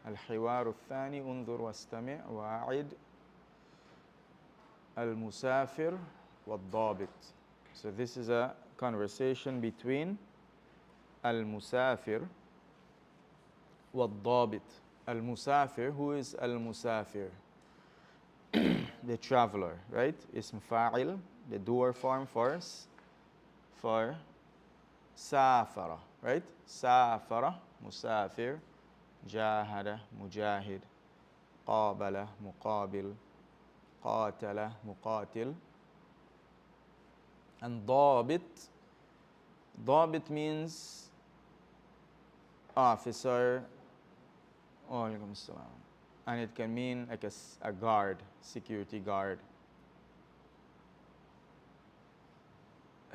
الحوار الثاني انظر واستمع وأعد المسافر والضابط. So this is a conversation between المسافر والضابط. المسافر, who is المسافر? The traveler, right? اسم فاعل, the doer form for سافر, right? سافر مسافر, جاهد مجاهد, قابل مقابل, قاتل مقاتل. And ضابط, ضابط means officer, and it can mean like a guard, security guard.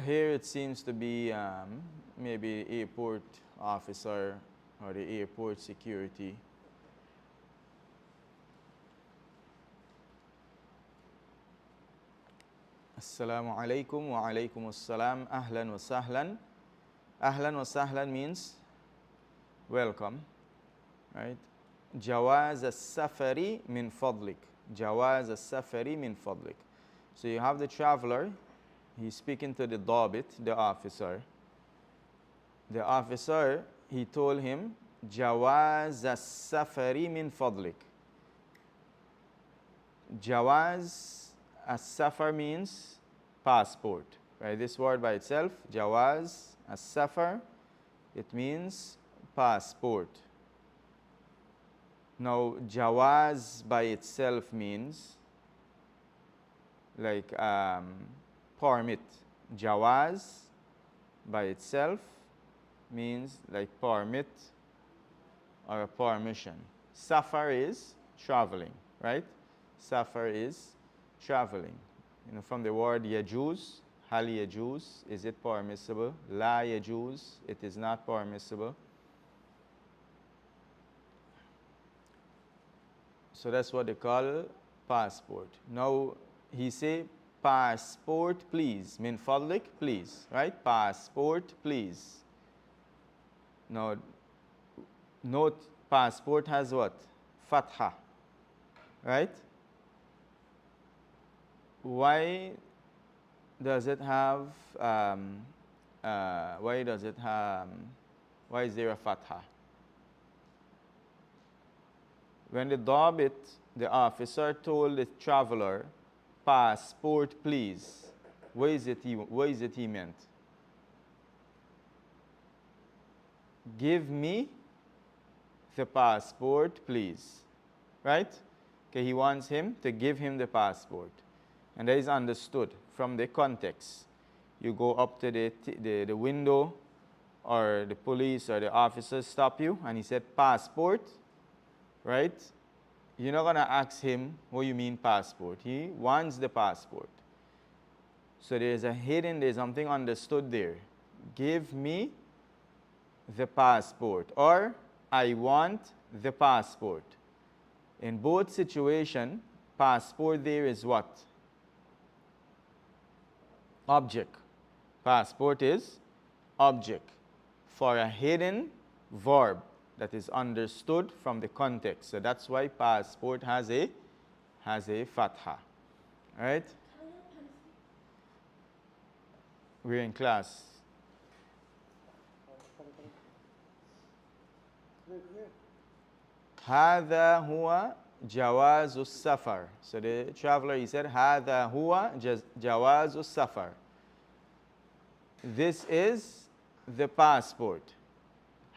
Here it seems to be maybe airport officer or the airport security. Assalamu alaikum wa alaikum assalam, ahlan wa sahlan. Ahlan wa sahlan means welcome, right? Jawaz as-safari min fadlik. Jawaz as-safari min fadlik. So you have the traveler, he's speaking to the dabit, the officer. The officer, he told him, Jawaz as-safari min fadlik. Jawaz as-safar means passport, right? This word by itself, Jawaz as-safar, it means passport. Now, Jawaz by itself means like permit. Jawaz by itself means like permit or a permission. Safar is traveling, right? Safar is traveling. You know, from the word yajuz, hal yajuz, is it permissible? La yajuz, it is not permissible. So that's what they call passport. Now he say passport please, min fadlik please, right? Passport please. Now note passport has what? Fatha, right? Why does it have why is there a fatha? When the dabit, the officer, told the traveler, passport please, what is it he meant? Give me the passport please, right? Okay, he wants him to give him the passport. And that is understood from the context. You go up to the window, or the police or the officer stop you, and he said passport, right? You're not going to ask him, what you mean passport? He wants the passport. So there's something understood there. Give me the passport, or I want the passport. In both situations, passport there is what? Object. Passport is object for a hidden verb that is understood from the context. So that's why passport has a fatha. All right? We're in class. هذا هو جواز السفر. So the traveler, he said, هذا هو جواز السفر. This is the passport.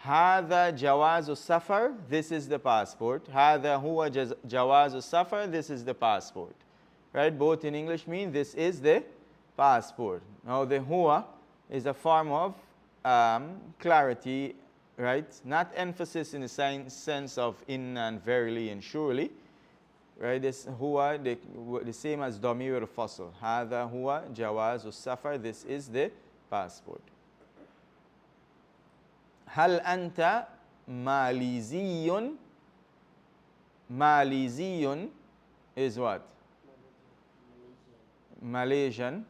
هذا جواز السفر. This is the passport. هذا هو جواز السفر. This is the passport. Right? Both in English mean this is the passport. Now the huwa is a form of clarity, right? Not emphasis in the sense of in and verily and surely. Right? This huwa, the same as damir al-fasl. هذا هو جواز السفر. This is the passport. هل أنت ماليزي؟ ماليزي is what? Malaysian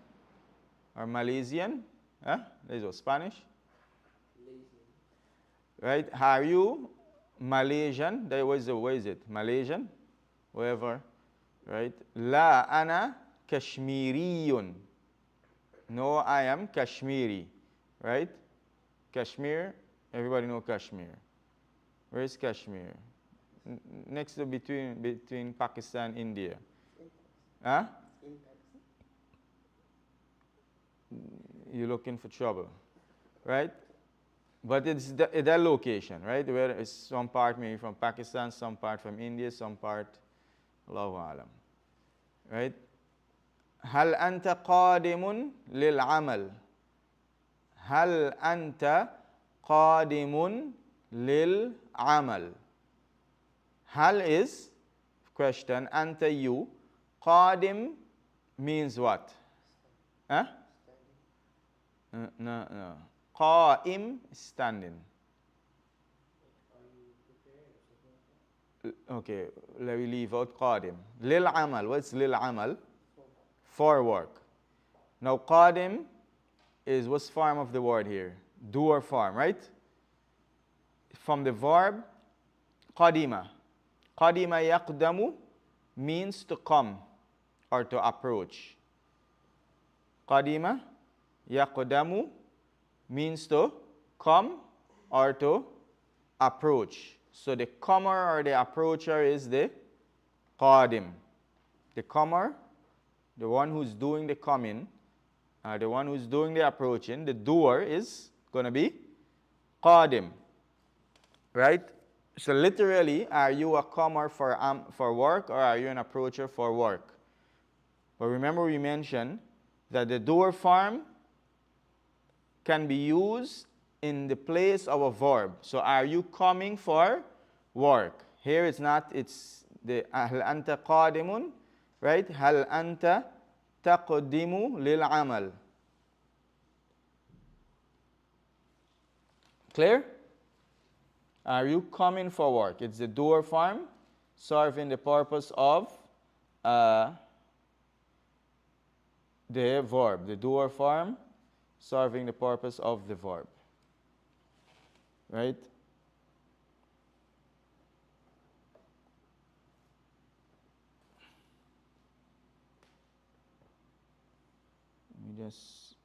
or Malaysian? Huh? This was Spanish. Right? Are you Malaysian. Where is it? Malaysian? Wherever. Right? La ana Kashmiriyun. No, I am Kashmiri. Right? Kashmir. Everybody know Kashmir. Where is Kashmir? Next to between Pakistan and India. Huh? You're looking for trouble. Right? But it's that location, right? Where it's some part maybe from Pakistan, some part from India, some part Allahu Alam. Right? هل أنت قادم للعمل؟ هل أنت قادم للعمل? Hal is question, anta you. Qadim means what? Huh? No. Qa'im, standing. Okay, let me leave out qadim. Lil amal, what's lil amal? For work. Now qadim is what's form of the word here? Doer form, right? From the verb qadima. Qadima yaqdamu means to come or to approach. Qadima yaqdamu means to come or to approach. So the comer or the approacher is the qadim. The comer, the one who's doing the coming, the one who's doing the approaching, the doer is going to be qadim. Right? So literally, are you a comer for work or are you an approacher for work? But remember we mentioned that the doer form can be used in the place of a verb. So are you coming for work? Here it's not, it's the hal anta qadimun, right? Hal anta taqdimu lil amal. Clear? Are you coming for work? It's the doer form serving the purpose of the verb. The doer form serving the purpose of the verb. Right? Let me just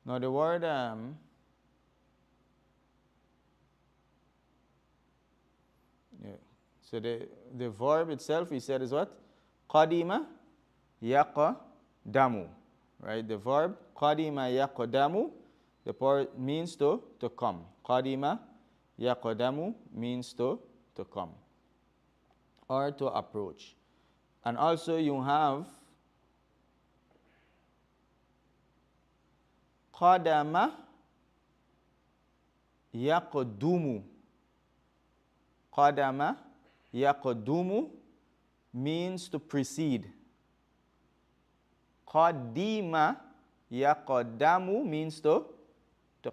now the word so the verb itself we said is what? Qadima yaqdamu. Right? The verb qadima yaqdamu, the part means to come. Qadima yaqdamu means to come or to approach. And also you have qadama yaqdumu. Qadama yaqdumu means to precede. Qadima yaqdamu means to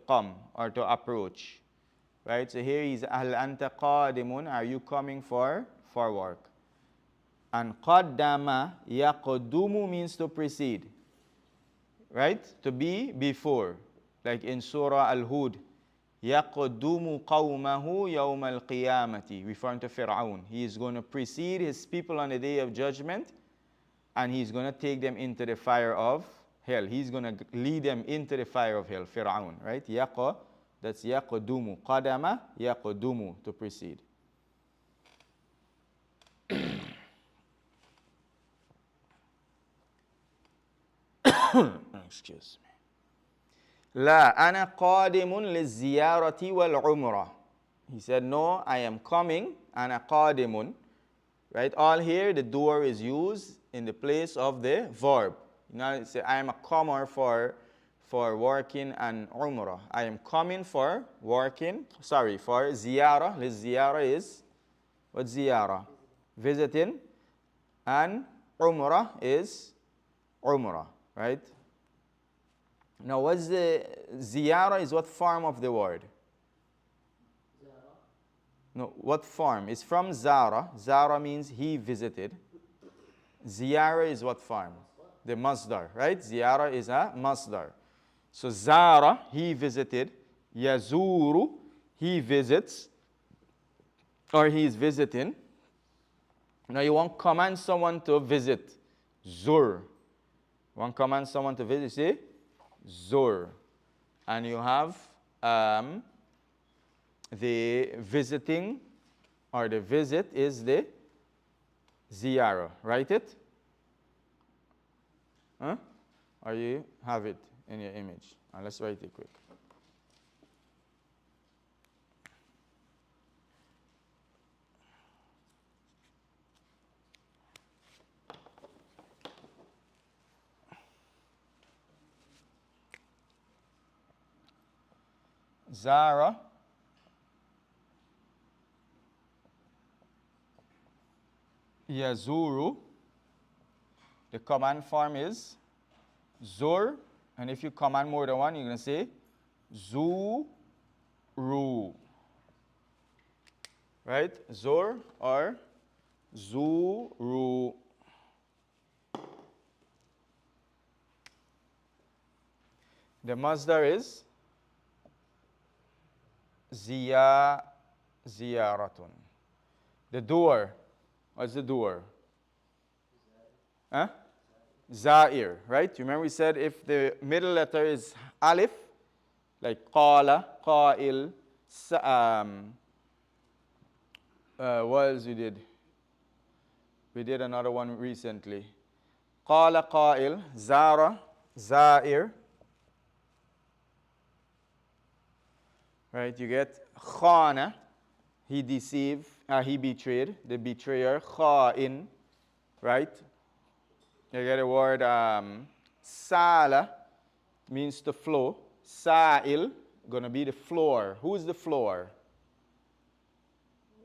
come or to approach. Right? So here is hal anta qadimun, are you coming for work? And qaddama yaqdumu means to precede. Right? To be before. Like in Surah Al-Hud. يَقْدُمُ قَوْمَهُ يَوْمَ الْقِيَامَةِ, referring to Fir'aun. He is going to precede his people on the day of judgment, and he's going to take them into the fire of hell. He's going to lead them into the fire of hell, Fir'aun, right? That's يَقْدُمُ. قَدَمَ يَقْدُمُ, to precede. Excuse me. La ana qadimun liziyarati wal umrah. He said, no, I am coming, ana qadimun. Right? All here, the doer is used in the place of the verb. Now, say, I am a comer for working and umrah. I am coming for working, for ziyarah. Liziyarah is, what ziyarah? Visiting. And umrah is umrah, right? Now, what's the ziyara is what form of the word? No, what form? It's from zara. Zara means he visited. Ziyara is what form? The masdar, right? Ziyara is a masdar. So zara, he visited. Yazuru, he visits. Or he is visiting. Now you want to command someone to visit. Zur. You want to command someone to visit, say zur. And you have the visiting or the visit is the ziyara. Write it. Huh? Or you have it in your image. Let's write it quick. Zara Yazuru. The command form is zur. And if you command more than one, you're going to say zuru. Right? Zur or zuru. The masdar is ziyaratun. The doer. What's the doer? Huh? Zair, right? You remember we said if the middle letter is alif, like qala, qa'il, what else we did? We did another one recently. Qala, qa'il, zara, zair. Right, you get khana, he deceived, he betrayed, the betrayer, kha'in, right? You get the word sala, means to flow. Sa'il, going to be the floor. Who's the floor?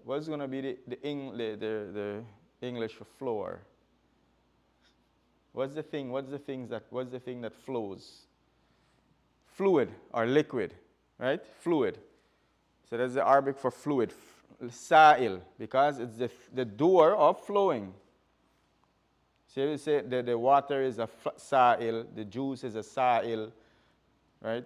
What's going to be the English for floor? What's the thing that flows? Fluid or liquid, right? Fluid. So that's the Arabic for fluid. Sa'il, because it's the doer of flowing. So you say that the water is a sa'il, the juice is a sa'il, right?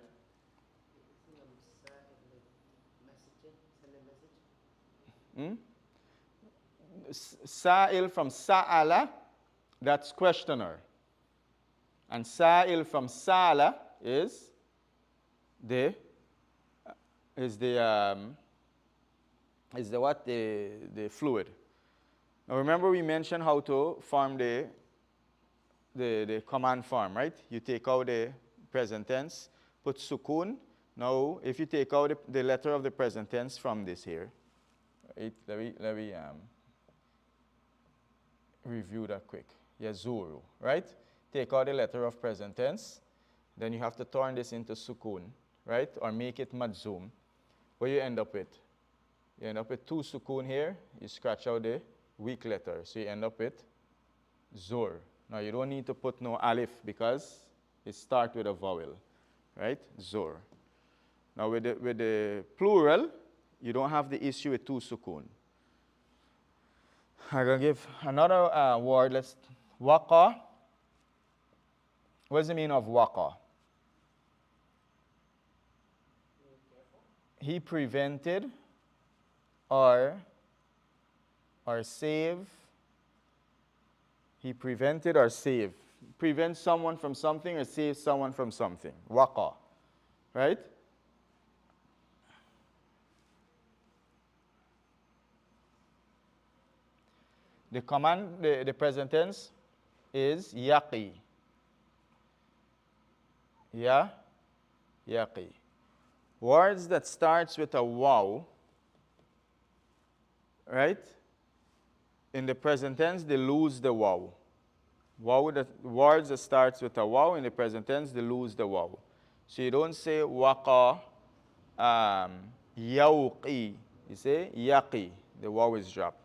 Sa'il from sa'ala, that's questioner. And sa'il from sa'ala is the fluid. Now remember we mentioned how to form the command form, right? You take out the present tense, put sukun. Now if you take out the letter of the present tense from this here, right? Let me review that quick. Yazuru, right? Take out the letter of present tense. Then you have to turn this into sukun, right? Or make it majzoom. What you end up with? You end up with two sukun here. You scratch out the weak letter. So you end up with zur. Now you don't need to put no alif because it starts with a vowel, right? Zur. Now with the plural, you don't have the issue with two sukun. I'm going to give another word. Let's waqa. What's the meaning of waqa? He prevented or save. He prevented or saved. Prevent someone from something or save someone from something. Waqa. Right? The command, the present tense is yaqi. Yaqi. Words that starts with a waw, right? In the present tense, they lose the waw. Words that starts with a waw, in the present tense, they lose the waw. So you don't say waqa, yawqi. You say yaqi. The waw is dropped.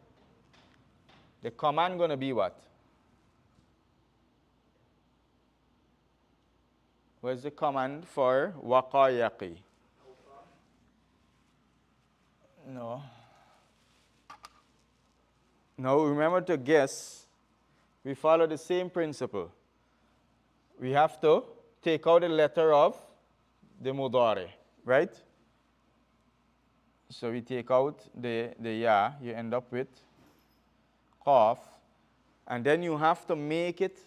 The command going to be what? What's the command for waqa yaqi? No. Now remember to guess. We follow the same principle. We have to take out the letter of the mudari, right? So we take out the ya, you end up with qaf, and then you have to make it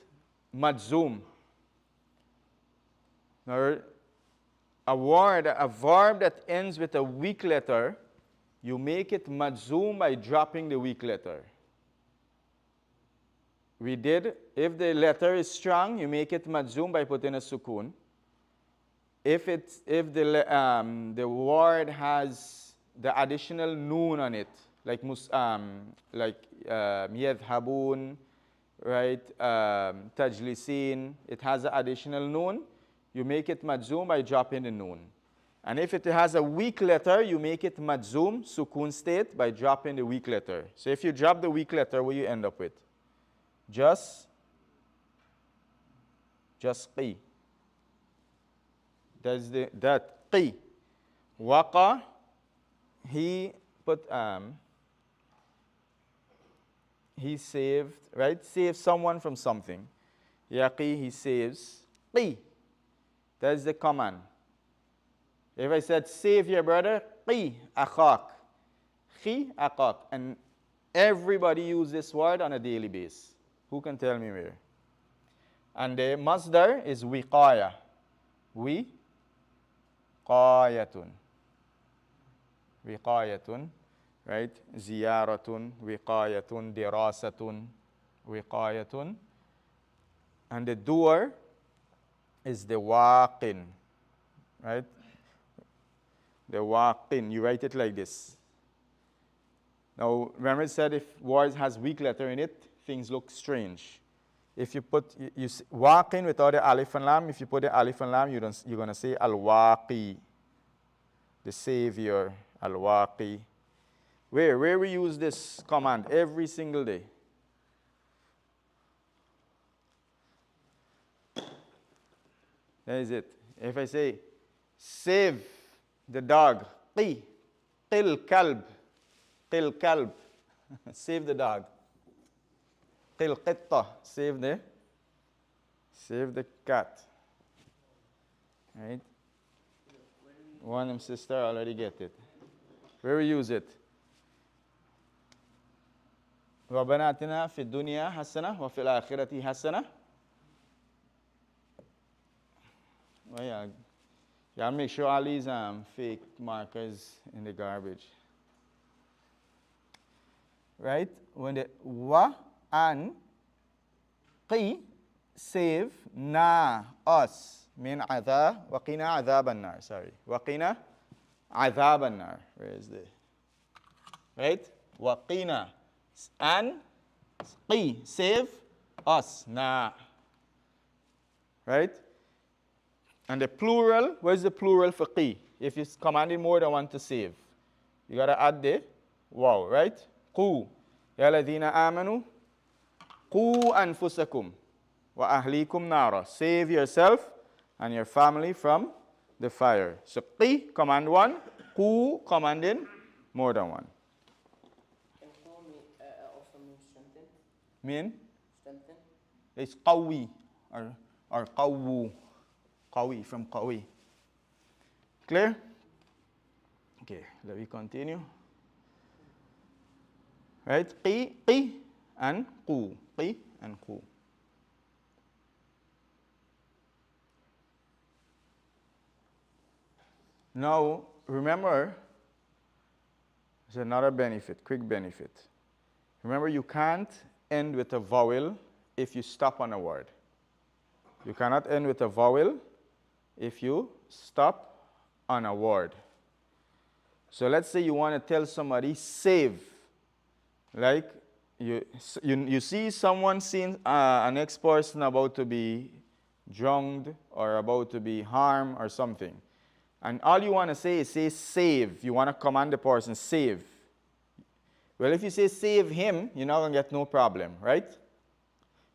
majzoom. Now, a verb that ends with a weak letter, you make it majzoom by dropping the weak letter. We did, if the letter is strong, you make it majzoom by putting a sukun. If the word has the additional noon on it, like yadhabun, right, tajlisin, it has an additional noon, you make it majzoom by dropping the noon. And if it has a weak letter, you make it majzoom, sukun state, by dropping the weak letter. So if you drop the weak letter, what do you end up with? Just qi. That's that qi. Waqa, he saved, right? Saved someone from something. Yaqi, he saves. Qi. That's the command. If I said, save your brother, qi akhak. Qi akhak. And everybody uses this word on a daily basis. Who can tell me where? And the masdar is wiqaya. Wiqayatun. Wiqayatun. Right? Ziyaratun. Wiqayatun. Dirasatun. Wiqayatun. And the doer is the waqin. Right? The waqin. You write it like this. Now, remember it said if words has weak letter in it, things look strange. If you put waqin without the alif and lam, if you put the alif and lam, you're going to say al-waqi, the savior, al-waqi. Where we use this command every single day? That is it. If I say, save the dog, qil kalb, qil kalb, save the dog. Qil qitta, save the cat. Right? One of sister already get it. Where we use it? ربنا آتنا في الدنيا حسنة وفي الآخرة حسنة. Well, yeah. Y'all make sure all these fake markers in the garbage. Right? When the wa and qi save na us min adha waqina adhab an-nar. Sorry. Waqina adhab an-nar. Where is the right? Waqina and qi save us na. Right? And the plural, where's the plural for qi? If it's commanding more than one to save, you gotta add the waw, right? Qu. Ya ladhina amanu. Qu anfusakum wa ahlikum nara. Save yourself and your family from the fire. So qi, command one. Qu, commanding more than one. And qu also means strengthen. Mean? Strengthen. It's qawi or qawwu. Qawi, from qawi. Clear? Okay, let me continue. Right? Qi and qu. Qi and qu. Now, remember, there's another benefit, quick benefit. Remember, you can't end with a vowel if you stop on a word. You cannot end with a vowel if you stop on a word. So let's say you want to tell somebody, save. Like, you see someone seeing a next person about to be drowned or about to be harmed or something. And all you want to say is say save. You want to command the person, save. Well, if you say save him, you're not going to get no problem, right?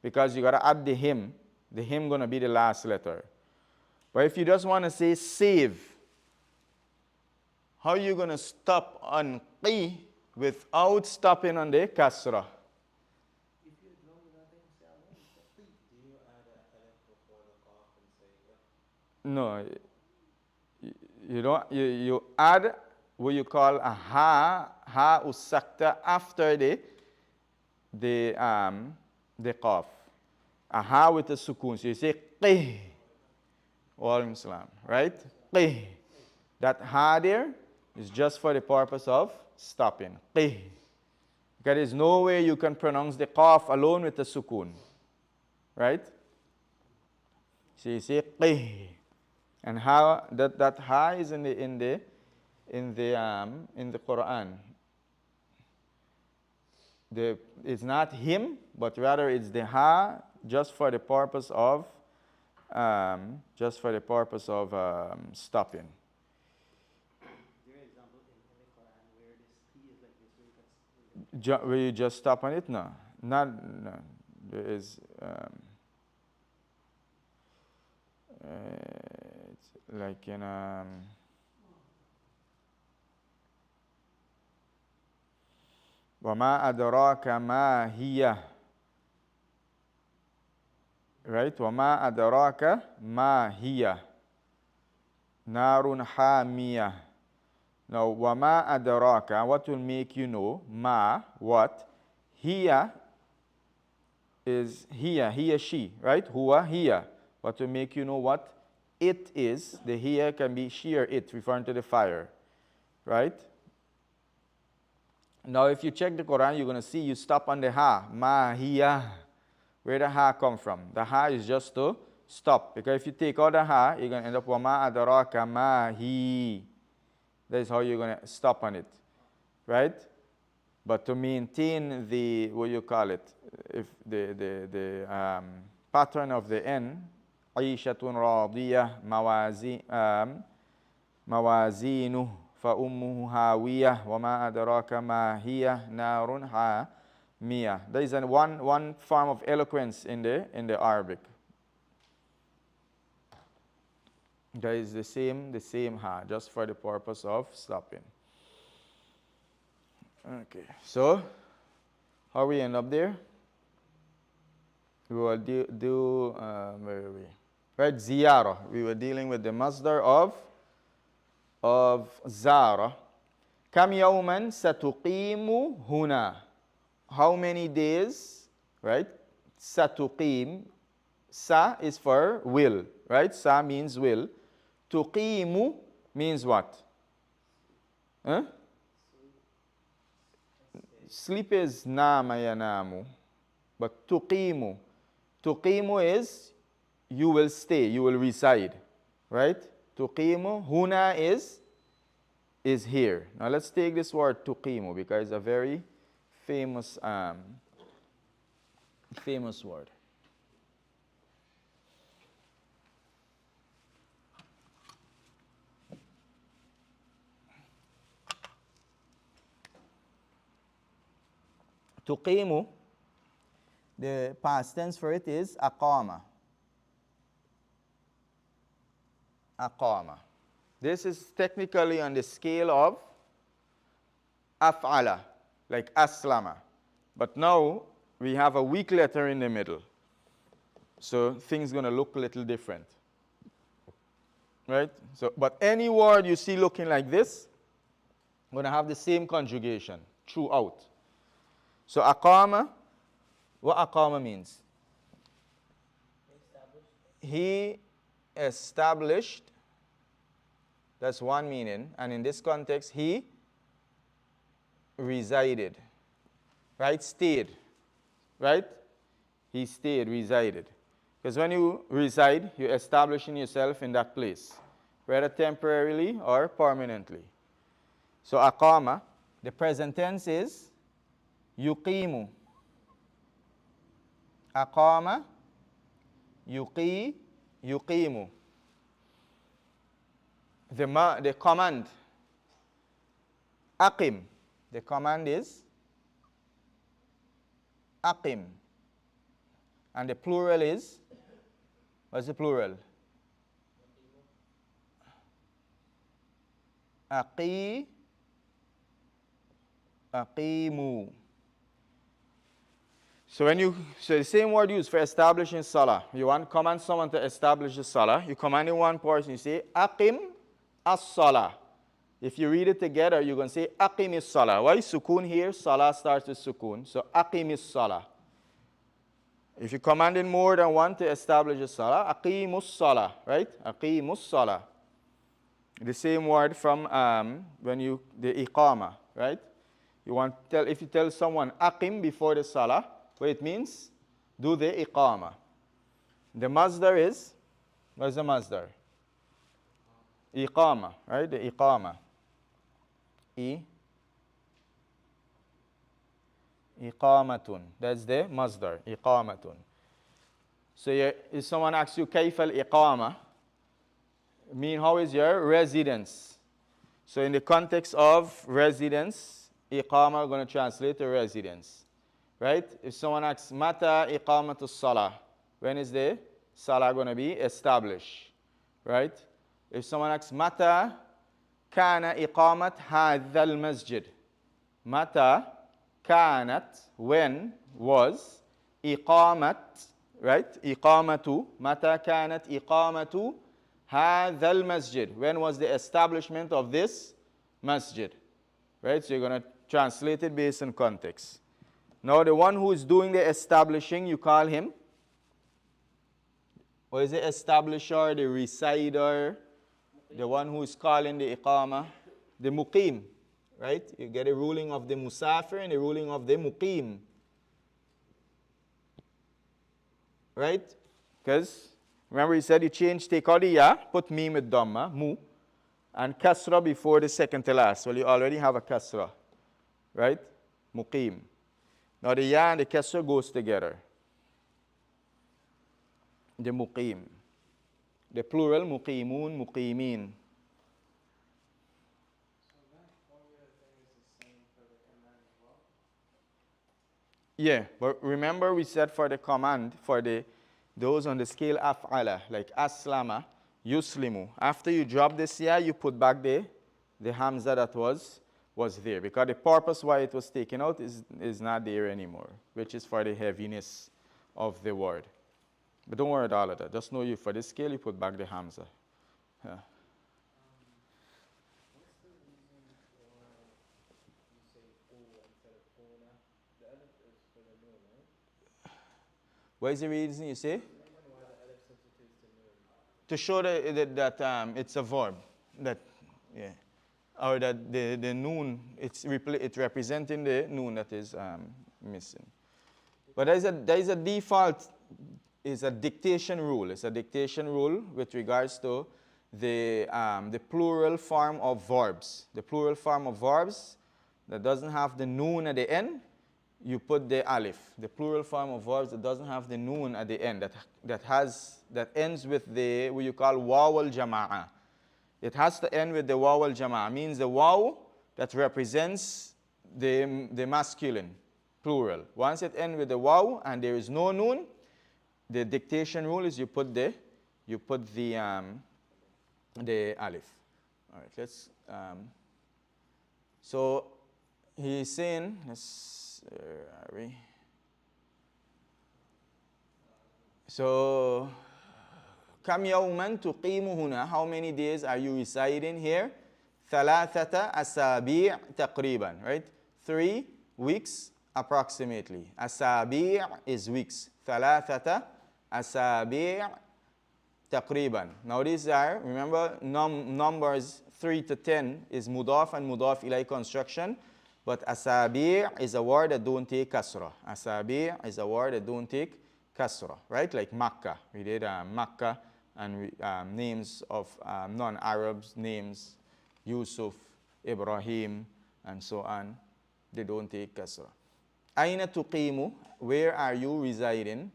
Because you got to add the him. The him going to be the last letter. But if you just want to say save, how are you going to stop on qi without stopping on the kasra? No, you don't. You add what you call a ha usakta after the qaf. A ha with a sukun. So you say qih. Walaikum salam. Right? Qih. That ha there is just for the purpose of stopping. Qih. Because there's no way you can pronounce the qaf alone with the sukun. Right? So you say qih. And how that ha is in the Quran. It's not him, but rather it's the ha just for the purpose of stopping. Is there an example in the Quran where this P is like this, where you can Will you just stop on it? No, no. There is. It's like in وَمَا أَدْرَاكَ مَا هِيَ. Right? وَمَا أَدْرَاكَ مَا هِيَ نَارٌ حَامِيَةٌ. Now, وَمَا أَدْرَاكَ, what will make you know? Ma, what? Hiya is hiya, he, she, right? Huwa, hiya. What will make you know what it is? The hiya can be she or it, referring to the fire, right? Now, if you check the Quran, you're going to see you stop on the ha, ma, hiya. Where the ha come from? The ha is just to stop. Because if you take out the ha, you're going to end up وَمَا أَدْرَاكَ مَا هِي. That is how you're going to stop on it, right? But to maintain the, what you call it, if the pattern of the end, عِيشَةٌ رَاضِيَةٌ مَوَازِينُهُ فَأُمُّهُ هَاوِيَةٌ وَمَا أَدْرَاكَ مَا هِيَ نَارٌ حَامِيَةٌ. There is one form of eloquence in the Arabic. There is the same ha, just for the purpose of stopping. Okay, so how we end up there? We will where are we? Right, ziyarah. We were dealing with the masdar of zara. Kam yawman satuqimu huna. How many days, right? Satuqim. Sa is for will, right? Sa means will. Tuqimu means what? Huh? Sleep is nama yanamu. But tuqimu. Tuqimu is you will stay, you will reside. Right? Tuqimu. Huna is here. Now let's take this word tuqimu because it's a very famous word. Tuqimu, the past tense for it is aqama. Aqama. This is technically on the scale of af'ala, like aslama. But now we have a weak letter in the middle. So things going to look a little different. Right? So, but any word you see looking like this, going to have the same conjugation throughout. So aqama, what aqama means? He established. That's one meaning. And in this context, he resided. Right? Stayed. Right? He stayed, resided. Because when you reside, you're establishing yourself in that place, whether temporarily or permanently. So aqama, the present tense is yuqimu. Aqama, yuqimu. The command, aqim. The command is aqim. And the plural is, what's the plural? Aqimu. So the same word used for establishing salah. You want to command someone to establish the salah. You command one person, you say, Aqim as-salah. If you read it together, you're going to say, Aqim as-salah. Why sukun here? Salah starts with sukun. So Aqim as-salah. If you're commanding more than one to establish a salah, Aqimus salah, right? Aqimus salah. The same word from the iqama, right? If you tell someone aqim before the salah, what it means? Do the iqama. The masdar is, what's the masdar? Iqama, right? The iqama. Iqamatun. That's the masdar, iqamatun. So if someone asks you, kayfa al-iqama, mean how is your residence? So in the context of residence, iqama, we're going to translate to residence. Right? If someone asks, mata iqamatu salah, when is the salah going to be established? Right? If someone asks, mata kana iqamat hadha al-masjid, mata kanat, when was, iqamat, right? Iqamatu, mata kanat iqamatu hadha al-masjid, when was the establishment of this masjid? Right? So you're going to translate it based on context. Now the one who is doing the establishing, you call him, what is the establisher, the resider, the one who is calling the iqama, the muqim. Right? You get a ruling of the musafir and a ruling of the muqim. Right? Because, remember he said you take out the ya, put mim with dhamma, mu, and kasra before the second to last. Well, you already have a kasra. Right? Muqim. Now the ya and the kasra goes together. The muqim. The plural, muqimun, muqimin. Yeah, but remember we said for the command, for those on the scale af'ala, like aslama, yuslimu. After you drop this ya, you put back the hamza that was there. Because the purpose why it was taken out is not there anymore, which is for the heaviness of the word. But don't worry about all of that. Just know for the scale, you put back the hamza. Yeah. What is the reason you say? To show that it's a verb. Or that the noon, it's representing the noon that is missing. But there is a default, is a dictation rule. It's a dictation rule with regards to the plural form of verbs. The plural form of verbs that doesn't have the noon at the end, you put the alif. The plural form of verbs that doesn't have the noon at the end, that ends with the, what you call waw al-jama'a. It has to end with the waw al-jama'a, means the waw that represents the masculine, plural. Once it ends with the waw and there is no noon, the dictation rule is you put the alif. All right, let's, so he's saying, where are we? So, كم يوما تقيم هنا? How many days are you residing here? ثلاثة أسابيع تقريبا, right? 3 weeks approximately. أسابيع is weeks. ثلاثة أسابيع تقريبا. Now these are, remember, numbers 3 to 10 is mudaf and mudaf ilay construction. But asabi' is a word that don't take kasra. Asabi' is a word that don't take kasra, right? Like Makkah. We did Makkah and names of non-Arabs, names, Yusuf, Ibrahim, and so on. They don't take kasra. Aina tuqimu? Where are you residing?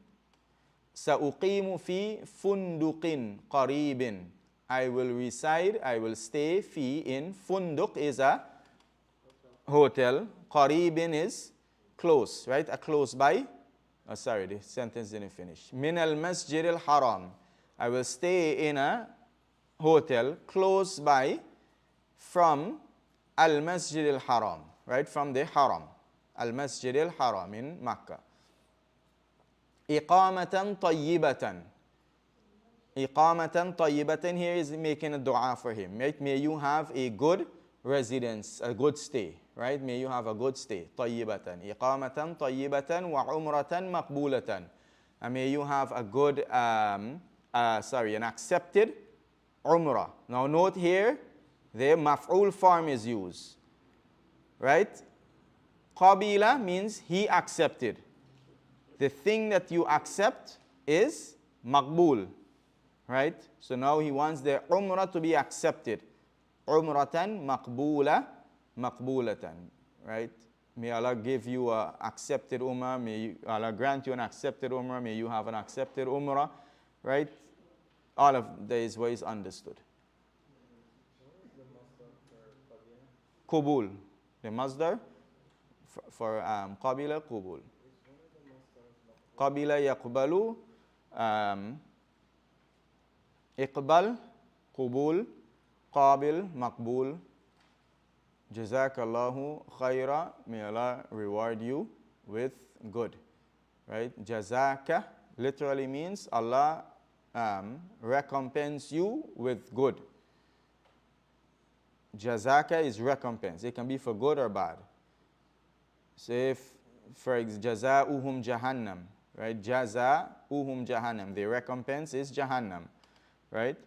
Sa'uqimu fi funduqin qaribin. I will reside, I will stay, fi in. Funduq is a hotel. Qaribin is close, right? A close by. Oh, sorry, the sentence didn't finish. Min al-masjid al-haram. I will stay in a hotel close by from Al-Masjid al-Haram, right? From the Haram, Al-Masjid al-Haram in Makkah. Iqamatan tayyibatan. Iqamatan tayyibatan here is making a dua for him, right? May you have a good residence, a good stay, right? May you have a good stay. Tayyibatan. Iqamatan tayyibatan wa umratan maqbulatan. And may you have a good, an accepted umrah. Now note here, the maf'ul form is used, right? Qabila means he accepted. The thing that you accept is maqbul, right? So now he wants the umrah to be accepted. Umratan maqbulatan, right? May Allah give you an accepted umrah. May Allah grant you an accepted umrah. May you have an accepted umrah, right? All of that is what is understood. Qubul. The masdar for qabila, qubul. Qabila yaqbalu, iqbal, qubul, qabil, maqbul. Jazakallahu khaira. May Allah reward you with good. Right? Jazaka literally means Allah recompense you with good. Jazaka is recompense. It can be for good or bad. So if, for example, jazauhum jahannam, right? Jazauhum jahannam. The recompense is Jahannam, right?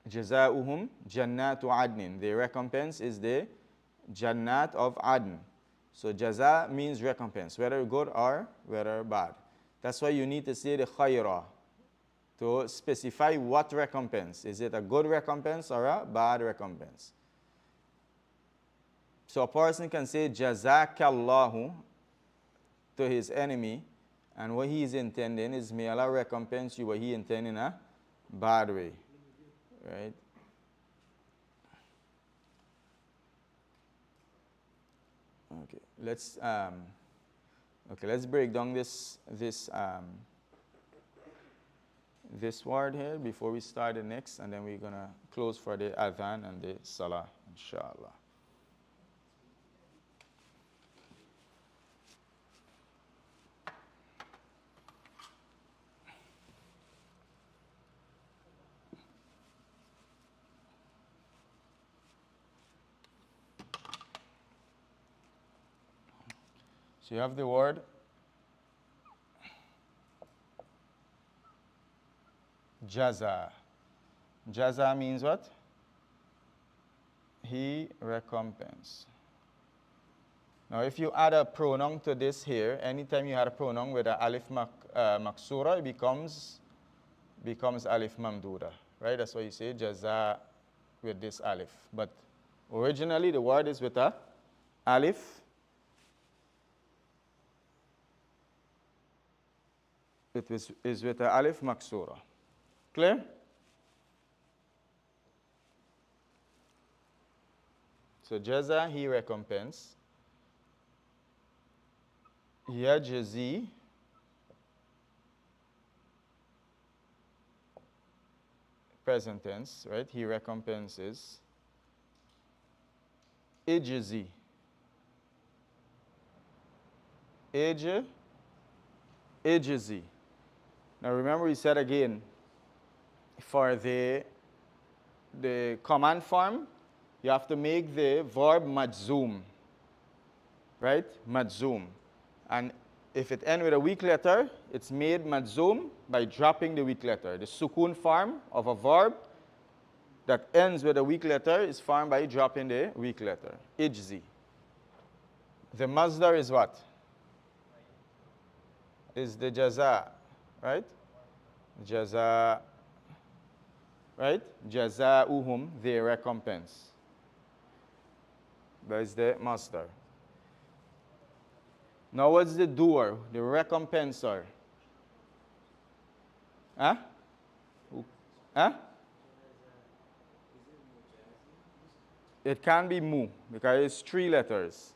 Jazauhum jannatu adnin. The recompense is the jannat of Adn. So jaza means recompense, whether good or whether bad. That's why you need to say the khayra to specify what recompense. Is it a good recompense or a bad recompense? So a person can say jazakallahu to his enemy, and what he is intending is may Allah recompense you what he intended in a bad way. Right? Okay, let's break down this word here before we start the next, and then we're gonna close for the adhan and the salah, inshallah. So you have the word jaza. Jaza means what? He recompense. Now if you add a pronoun to this here, anytime you add a pronoun with an alif maksura, it becomes alif mamduda. Right? That's why you say jaza with this alif. But originally the word is with a alif. It is with the alif maksura. Clear? So jaza, he recompense. Yajzi, present tense, right? He recompenses. Ijzi. Ijzi. Now remember we said again, for the command form, you have to make the verb majzoom, right? Majzoom. And if it ends with a weak letter, it's made majzoom by dropping the weak letter. The sukun form of a verb that ends with a weak letter is formed by dropping the weak letter. Ijzi. The masdar is what? Is the jaza, right? Jaza, right? Jazauhum, the recompense. That is the master. Now what's the doer, the recompenser? Huh? Huh? It can be mu, because it's 3 letters.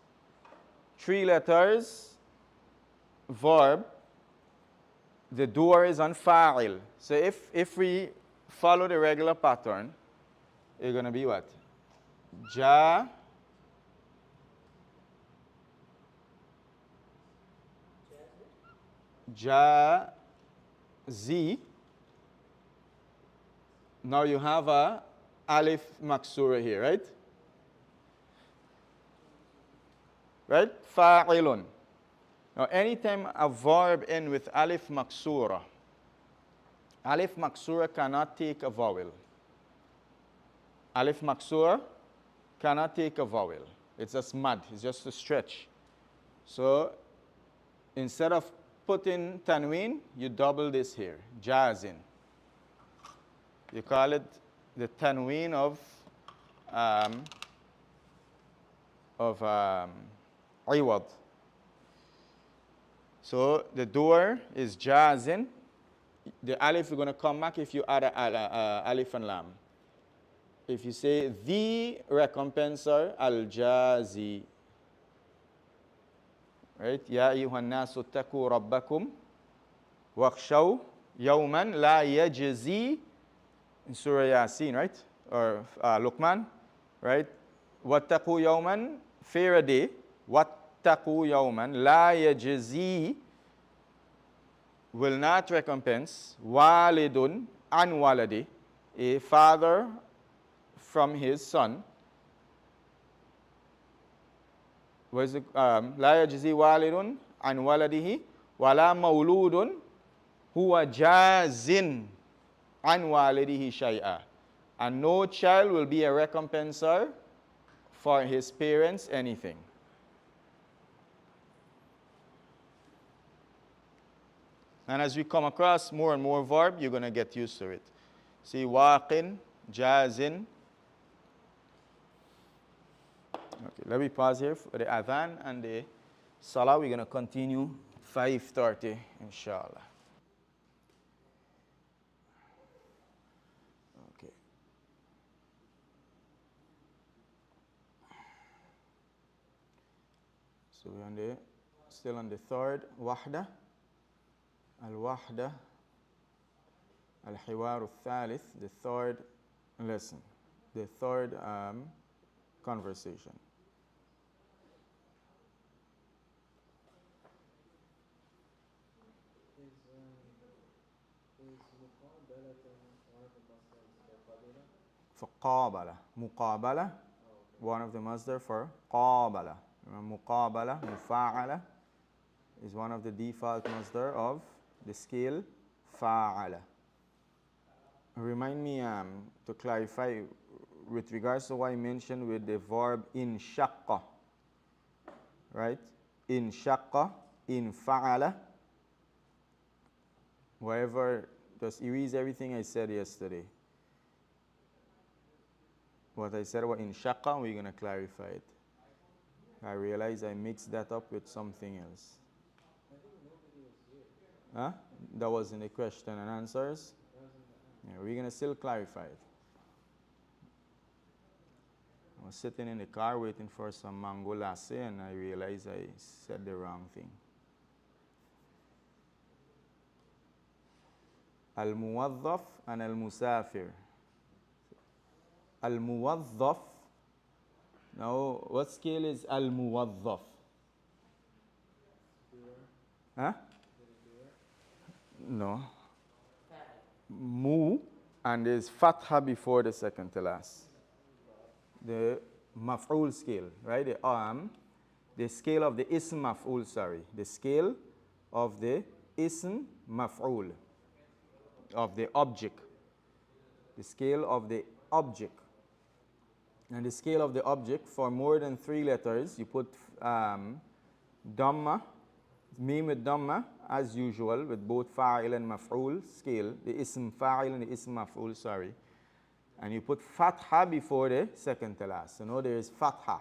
3 letters, verb. The doer is on fa'il. So if we follow the regular pattern, It's going to be what? Ja. Ja. Z. Now you have a alif maksura here, right? Right? Fa'ilun. Now anytime a verb ends with alif maksura cannot take a vowel. Alif maksura cannot take a vowel. It's just mud. It's just a stretch. So instead of putting tanween, you double this here. Jazin. You call it the tanween of iwad. So the door is jazin. The alif is going to come back if you add a alif and lam. If you say the recompenser al-jazi, right? Ya ayyuhan nasu taku rabbakum wakhshaw yawman la yajzi in Surah Yasin, right? Or Luqman, right? Wattaqu yawman, fear a day. Wattaqu yawman la yajzi, will not recompense walidun an waladi, a father from his son. What is it? La yajzi walidun an waladihi wala mawludun huwa jazin an walidihi shay'a. And no child will be a recompenser for his parents anything. And as we come across more and more verb, you're going to get used to it. See, waqin, jazin. Okay, let me pause here for the adhan and the salah. We're going to continue 5:30, inshallah. Okay. So we're still on the third wahda. Al-Wahda, Al-Hiwar al-Thalith, the third lesson, the third conversation. For Qabala, Muqabala, one of the masdar for Qabala. Muqabala, Mufa'ala is one of the default masdar of the scale fa'ala. Remind me to clarify with regards to what I mentioned with the verb in shaqqa, right? In shaqqa, in fa'ala, wherever, just erase everything I said yesterday. What I said about in shaqqa, we're going to clarify it. I realize I mixed that up with something else. Huh? That was in the question and answers. Yeah, we're going to still clarify it. I was sitting in the car waiting for some mango lassi and I realized I said the wrong thing. Al-Muwaddaf and Al-Musafir. Al-Muwaddaf. Now, what scale is Al-Muwaddaf? Huh? No. Mu, and there's fatha before the second to last. The maf'ul scale, right? The scale of the ism maf'ul, sorry. The scale of the ism maf'ul, of the object. The scale of the object. And the scale of the object, for more than 3 letters, you put Dhamma, mim with Dhamma, as usual, with both fa'il and maf'ul scale, the ism fa'il and the ism maf'ul, sorry. And you put fatha before the second to last. So now there is fatha.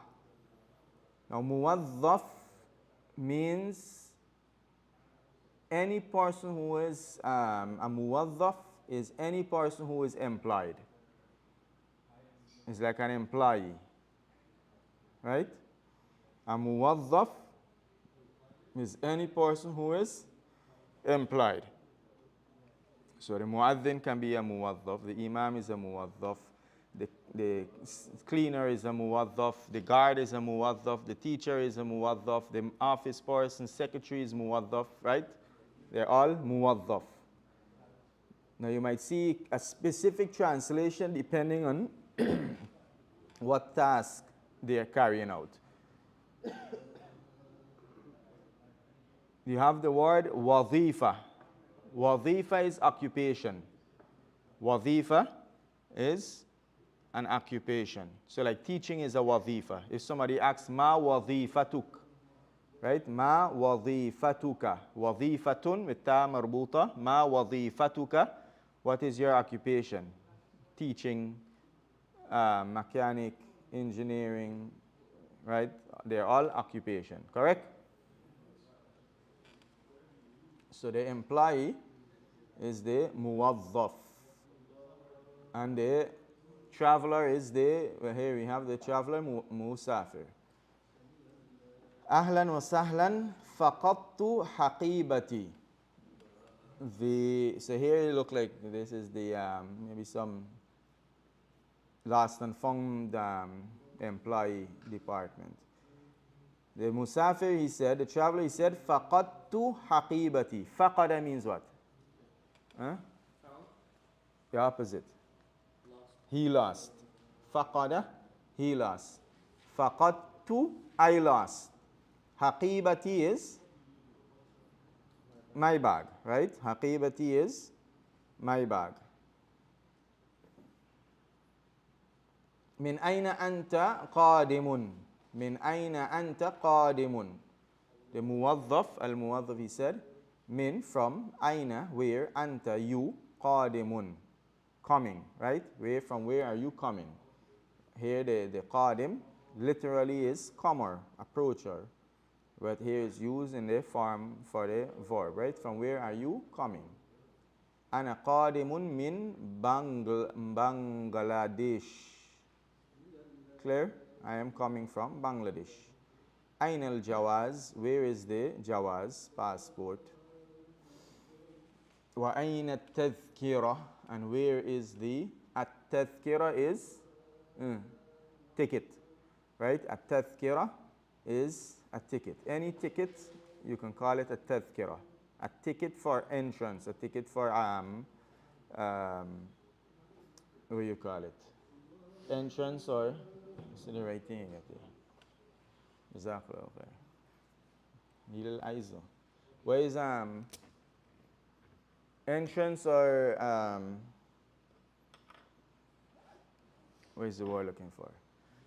Now muwaddaf means any person who is, a muwaddaf is any person who is employed. It's like an employee, right? A muwaddaf is any person who is employed. So the muaddin can be a muwaddaf, the imam is a muwaddaf, the cleaner is a muwaddaf, the guard is a muwaddaf, the teacher is a muwaddaf, the office person, secretary is muwaddaf, right? They're all muwaddaf. Now you might see a specific translation depending on what task they are carrying out. You have the word wadhifa. Wadhifa is occupation. Wadhifa is an occupation. So like teaching is a wadhifa. If somebody asks, ma wadhifatuk, right? Ma wadhifatuka. Wadhifatun with ta marbuta. Ma wadhifatuka. What is your occupation? Teaching, mechanic, engineering, right? They're all occupation, correct? So the employee is the muwaddaf. And the traveler is the, well, here we have the traveler, musafir. Ahlan wa sahlan, faqadtu haqibati. So here it look like this is the, maybe some lost and found employee department. The musafir, he said, the traveler, he said, faqadtu haqibati. Faqada means what? Huh? The opposite. He lost. Faqada, he lost. Faqadtu, I lost. Haqibati is my bag, right? Haqibati is my bag. Min ayna anta qadimun. Min ayna anta qadimun. The muwaddaf, al-muwaddaf, he said, min, from, ayna, where, anta, you, qadimun, coming, right? From where are you coming? Here the qadim literally is comer, approacher. But here is used in the form for the verb, right? From where are you coming? Ana qadimun min Bangladesh. Clear? I am coming from Bangladesh. Ain al jawaz, where is the jawaz, passport? Wa ain at tadhkira, and where is the at tadhkira is ticket, right? At tadhkira is a ticket. Any ticket, you can call it a tadhkira. A ticket for entrance, a ticket for what do you call it? Entrance, or is it the right thing again? Jazakallah khair. Little Aizo. Where is entrance, or what is the word looking for?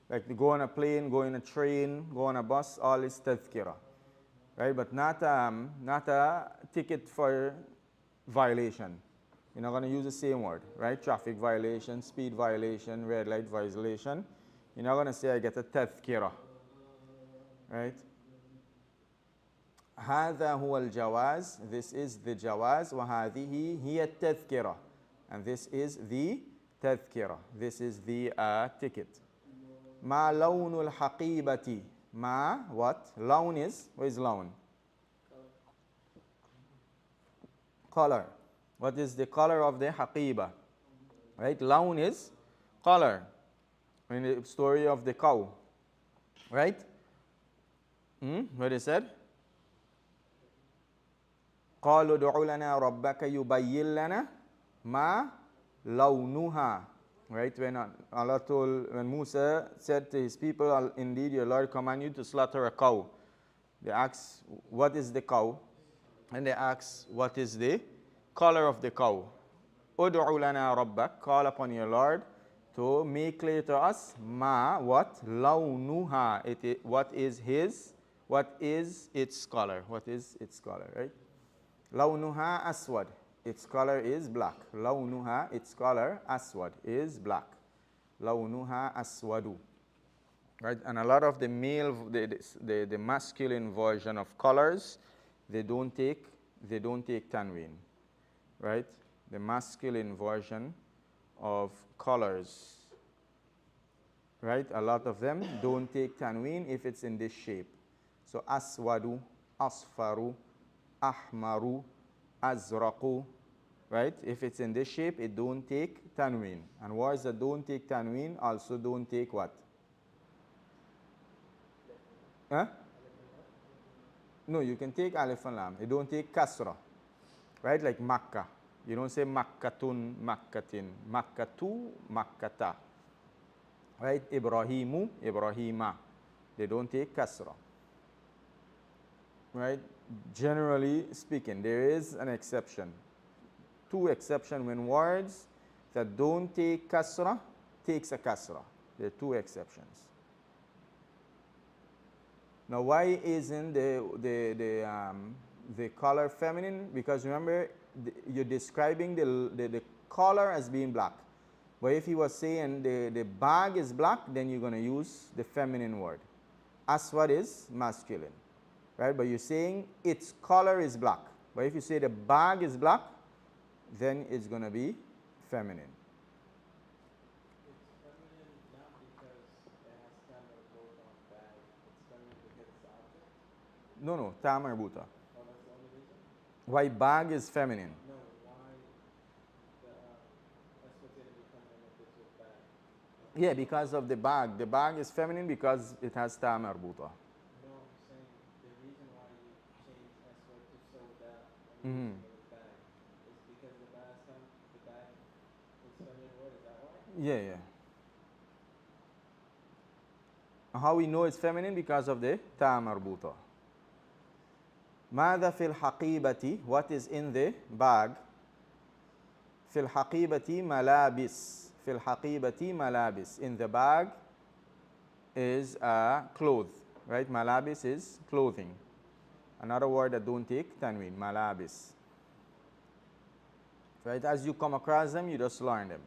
Like to go on a plane, go on a train, go on a bus, all is tadhkira, right? But not a ticket for violation. You're not going to use the same word, right? Traffic violation, speed violation, red light violation. You're not going to say I get a tadhkira, right? هذا هو الجواز. This is the jawaz. وهذه هي التذكرة. And this is the tadhkira. This is the ticket. ما لون الحقيبة. ما, what? Lawn is, what is lawn? Color. What is the color of the haqiba? Right? Lawn is color. In the story of the cow. Right? What is said? قالوا ادع لنا ربك يبين لنا ما لونها. Right? When Allah told, when Musa said to his people, indeed your Lord command you to slaughter a cow. They asked, what is the cow? And they asked, what is the color of the cow? Ud'u lana rabbak, call upon your Lord to make clear to us, ma, what? Lawnuha, what is its color? What is its color, right? Lawnuha aswad. Its color is black. Lawnuha, its color, aswad, is black. Lawnuha aswadu. Right? And a lot of the male, the masculine version of colors, they don't take tanween. Right? The masculine version of colors. Right? A lot of them don't take tanween if it's in this shape. So aswadu, asfaru, ahmaru, azraqu, right? If it's in this shape, it don't take tanween. And words that don't take tanween also don't take what? Huh? No, you can take alif and lam. It don't take kasra, right? Like Makkah. You don't say Makkatun, Makkatin, Makkatu, Makkata, right? Ibrahimu, Ibrahima. They don't take kasra, right? Generally speaking, there is an exception. Two exceptions when words that don't take kasra takes a kasra. There are two exceptions. Now, why isn't the color feminine? Because remember, you're describing the color as being black. But if you were saying the bag is black, then you're going to use the feminine word. Aswad is masculine, right? But you're saying its color is black. But if you say the bag is black, then it's going to be feminine. It's feminine not because it has tamar both on bag. It's feminine because it's the object. No, ta marbuta. Oh, that's the only reason? Why bag is feminine? No, why the that's what's going to be feminine if it's with bag. Yeah, because of the bag. The bag is feminine because it has ta marbuta. No, I'm saying the reason why you change Eswed to Soda and using it with bag is because the bag is feminine word. Is that why? Yeah. How we know it's feminine? Because of the ta marbuta. ماذا في الحقيبة? What is in the bag? في الحقيبة ملابس. في الحقيبة ملابس. In the bag is clothes, right? Malabis is clothing. Another word that don't take tanween, malabis. Right? As you come across them, you just learn them.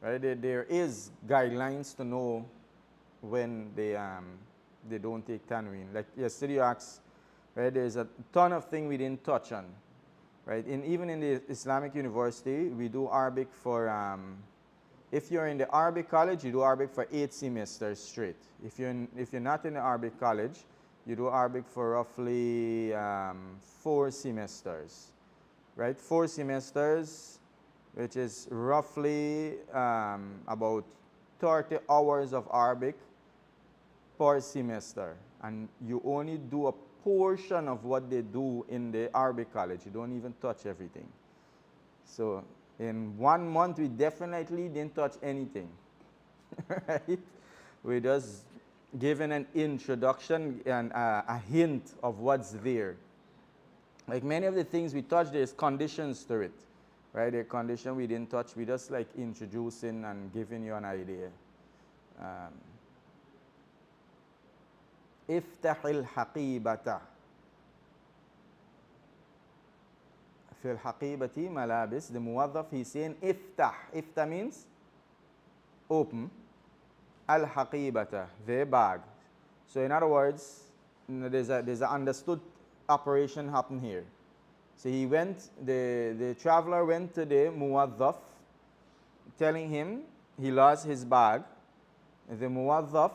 Right? There is guidelines to know when they don't take tanween. Like yesterday you asked, right? There's a ton of things we didn't touch on. Right? Even in the Islamic University, we do Arabic for if you're in the Arabic college, you do Arabic for 8 semesters straight. If you're not in the Arabic college, you do Arabic for roughly 4 semesters, right? 4 semesters, which is roughly about 30 hours of Arabic per semester. And you only do a portion of what they do in the Arabic college. You don't even touch everything. So in 1 month, we definitely didn't touch anything, right? We just given an introduction and a hint of what's there. Like many of the things we touch, there's conditions to it, right? The condition we didn't touch, we just like introducing and giving you an idea. افتح الحقيبة. في الحقيبة ملابس. The muwaddaf, he's saying iftah. Iftah means open. Al-haqibata, the bag. So in other words, there's an understood operation happen here. So he went, the traveler went to the muwaddaf, telling him he lost his bag. The muwaddaf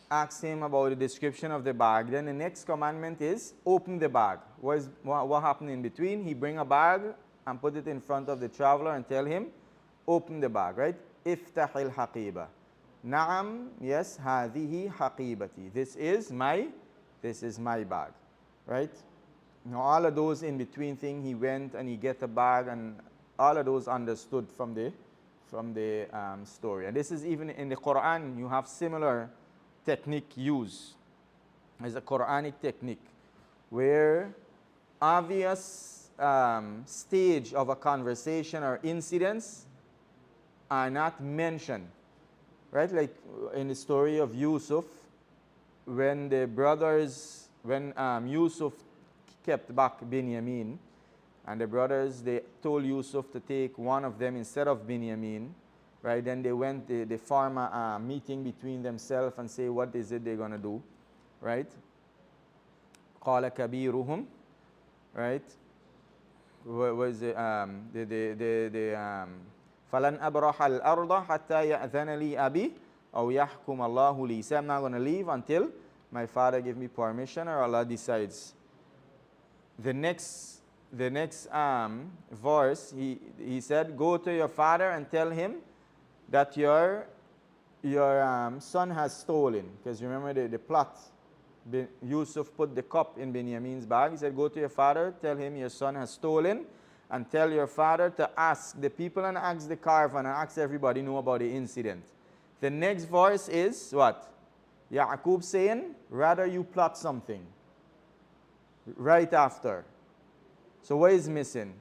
asked him about the description of the bag. Then the next commandment is open the bag. What happened in between? He bring a bag and put it in front of the traveler and tell him, open the bag, right? Iftah al-haqiba. Na'am, yes, hadihi haqibati. This is my bag, right? Now all of those in between thing, he went and he get a bag, and all of those understood from the story. And this is even in the Quran, you have similar technique used as a Quranic technique where obvious stage of a conversation or incidents are not mentioned, right? Like in the story of Yusuf, when Yusuf kept back Binyamin, and the brothers, they told Yusuf to take one of them instead of Binyamin, right? Then they went, they form a meeting between themselves and say, what is it they're going to do, right? قَالَ كَبِيرُهُمْ, right? What was it? فَلَنْ أَبْرَحَ الْأَرْضَ حَتَّى يَأْذَنَ لِي أَبِي أَوْ يَحْكُمَ اللَّهُ لِي. So I'm not going to leave until my father gives me permission or Allah decides. The next the next verse, he said, go to your father and tell him that your son has stolen. Because remember the plot. Yusuf put the cup in Benjamin's bag. He said, go to your father, tell him your son has stolen, and tell your father to ask the people and ask the caravan and ask everybody know about the incident. The next verse is what? Yaqub saying, rather you plot something. Right after. So what is missing?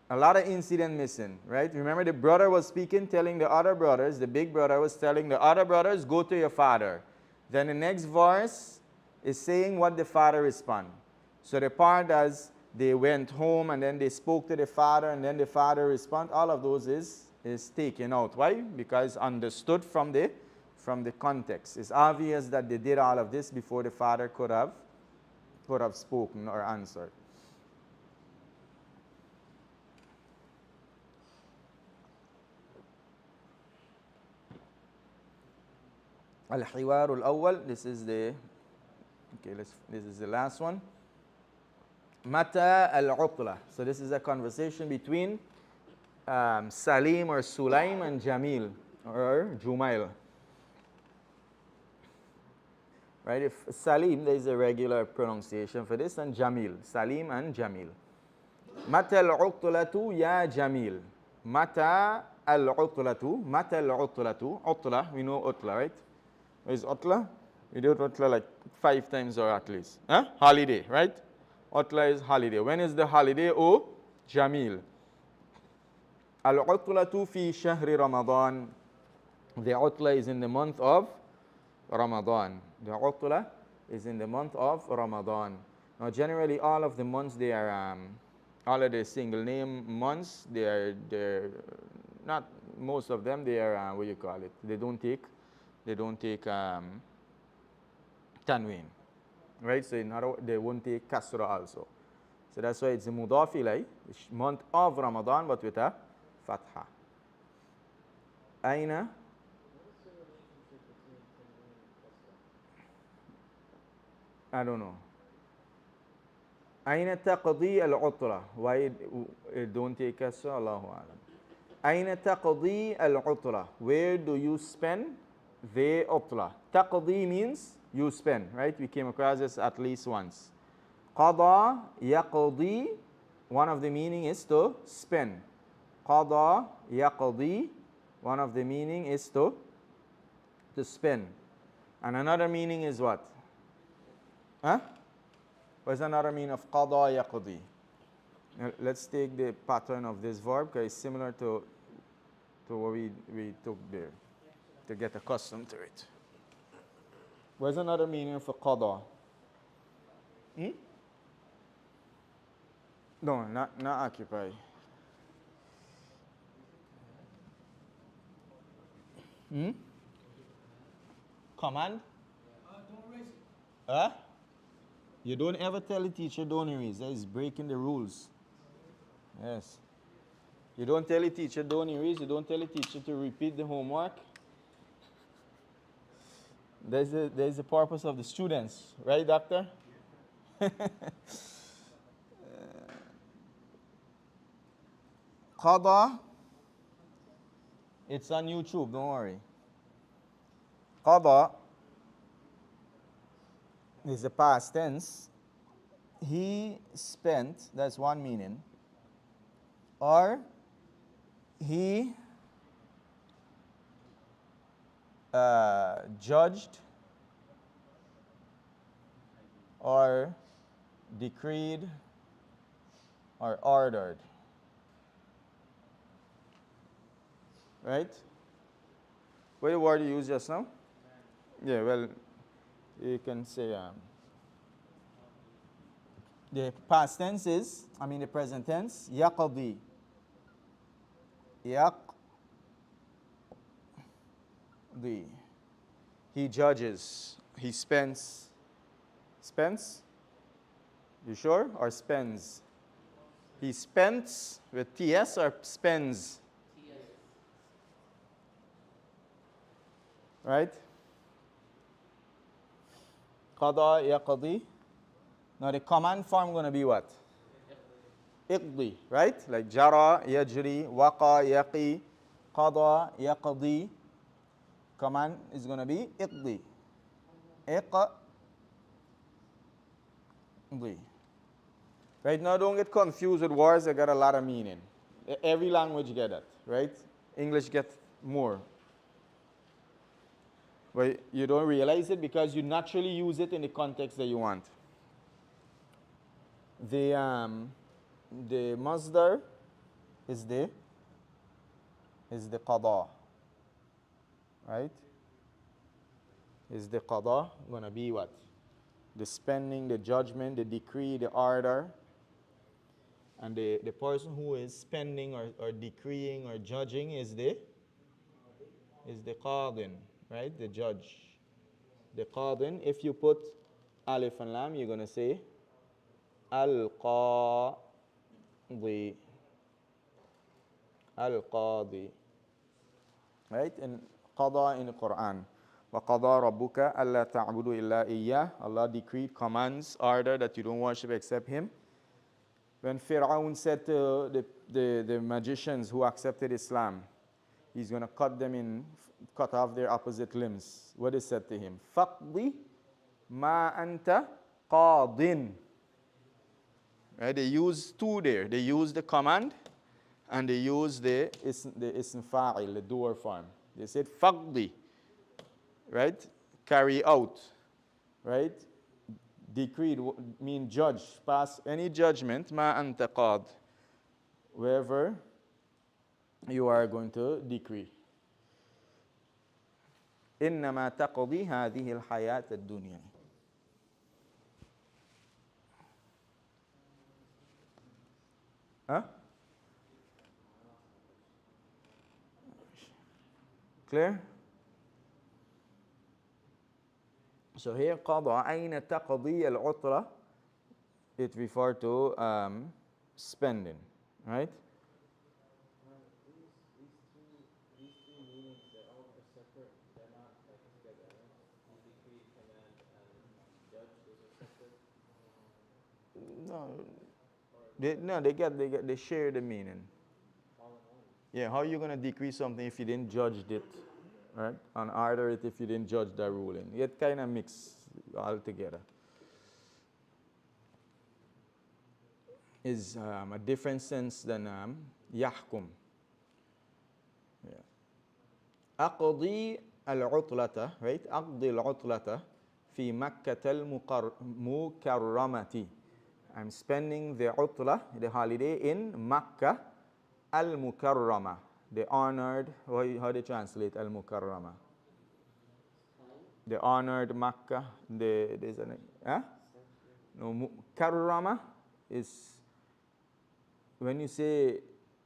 A lot of incident missing, right? Remember the brother was speaking, telling the other brothers, the big brother was telling the other brothers, go to your father. Then the next verse is saying what the father respond. So the part as they went home and then they spoke to the father and then the father respond, all of those is taken out. Why? Because understood from the context. It's obvious that they did all of this before the father could have spoken or answered. Al-Hiwar al-Awwal, this is the last one. Mata al-Utla. So this is a conversation between Salim or Sulaim and Jamil or Jumail. Right? If Salim, there is a regular pronunciation for this, and Jamil. Salim and Jamil. Mata al-Utlatu ya Jamil. Mata al-Utlatu. Mata al-Utlatu. Utla, we know Utla, right? What is Utla? We do Utla like 5 times or at least. Huh? Holiday, right? Utla is holiday. When is the holiday? Oh, Jamil. Al-Utlatu fi shahri Ramadan. The Utla is in the month of Ramadan. The Utla is in the month of Ramadan. Now, generally, all of the months, they are, all of the single name months, they're not, most of them, they are, what you call it? They don't take tanween, right? So in other words, they won't take kasra also. So that's why it's a mudaf ilay, the month of Ramadan, but with a fatha. Aina? What's the relationship between Tanween and Kasra? I don't know. أين تقضي العطلة? Why don't take kasra? Allahu alam. أين تقضي العطلة? Where do you spend the utla? تقضي means you spend, right? We came across this at least once. قضى يقضي, one of the meaning is to spend. قضى يقضي, one of the meaning is to spend. And another meaning is what? Huh? What's another meaning of قضى يقضي? Let's take the pattern of this verb because it's similar to what we took there to get accustomed to it. What's another meaning for qada? No, not occupy. Command? Don't erase it. Huh? You don't ever tell the teacher don't erase. That is breaking the rules. Yes. You don't tell the teacher don't erase. You don't tell the teacher to repeat the homework. There's the purpose of the students, right, doctor? Qada. It's on YouTube, don't worry. Qada is the past tense. He spent, that's one meaning. Or he judged or decreed or ordered. Right? What word you use just now? Yeah, well, you can say the past tense is, the present tense, yaqdi. Yaqdi. He judges. He spends. Spends? You sure? Or spends? He spends with TS or spends? TS. Right? Qada yaqdi. Now the command form going to be what? iqdi, right? Like jara, yajri, waqa, yaqi, qada, yaqdi. Command is going to be iqdi. Iqdi. Right now, don't get confused with words that got a lot of meaning. Every language get that, right? English gets more. But you don't realize it because you naturally use it in the context that you want. The masdar is the qada, right? Is the qada gonna be what? The spending, the judgment, the decree, the order. And the person who is spending or decreeing or judging is the qadin, right? The judge. The qadin, if you put alif and lam, you're gonna say al-qadi. Al-qadi. Right? And qada in the Quran. وَقَضَى رَبُّكَ أَلَّا تَعْبُدُوا إِلَّا إِيَّهُ. Allah decreed, commands, order that you don't worship except Him. When Fir'aun said to the magicians who accepted Islam, he's going to cut off their opposite limbs. What is said to him? فَقْضِ مَا أَنْتَ قَاضٍ. Right? They use two there. They use the command and they use the ism fa'il, the doer form. They said faqdi, right? Carry out, right? Decreed mean judge, pass any judgment, ma anta qad, wherever you are going to decree. إنما تقضي هذه الحياة الدنيا. Huh? Clear? So here قضى أين تقضي العطلة, it refers to spending, right? These three meanings, they're all separate. They're not like together, right? The decree, command, and judge, those are separate. No, they share the meaning. All in one. Yeah, how are you going to decree something if you didn't judge it, right? And order it if you didn't judge that ruling. It kind of mix all together. Is a different sense than yahkum. Yeah. أقضي العطلة, right? أقضي العطلة في مكة المكرمة. I'm spending the utla, the holiday, in Makkah al-Mukarrama, the honored. How do you translate al-Mukarrama? The honored Makkah. There's an no, Mukarrama is when you say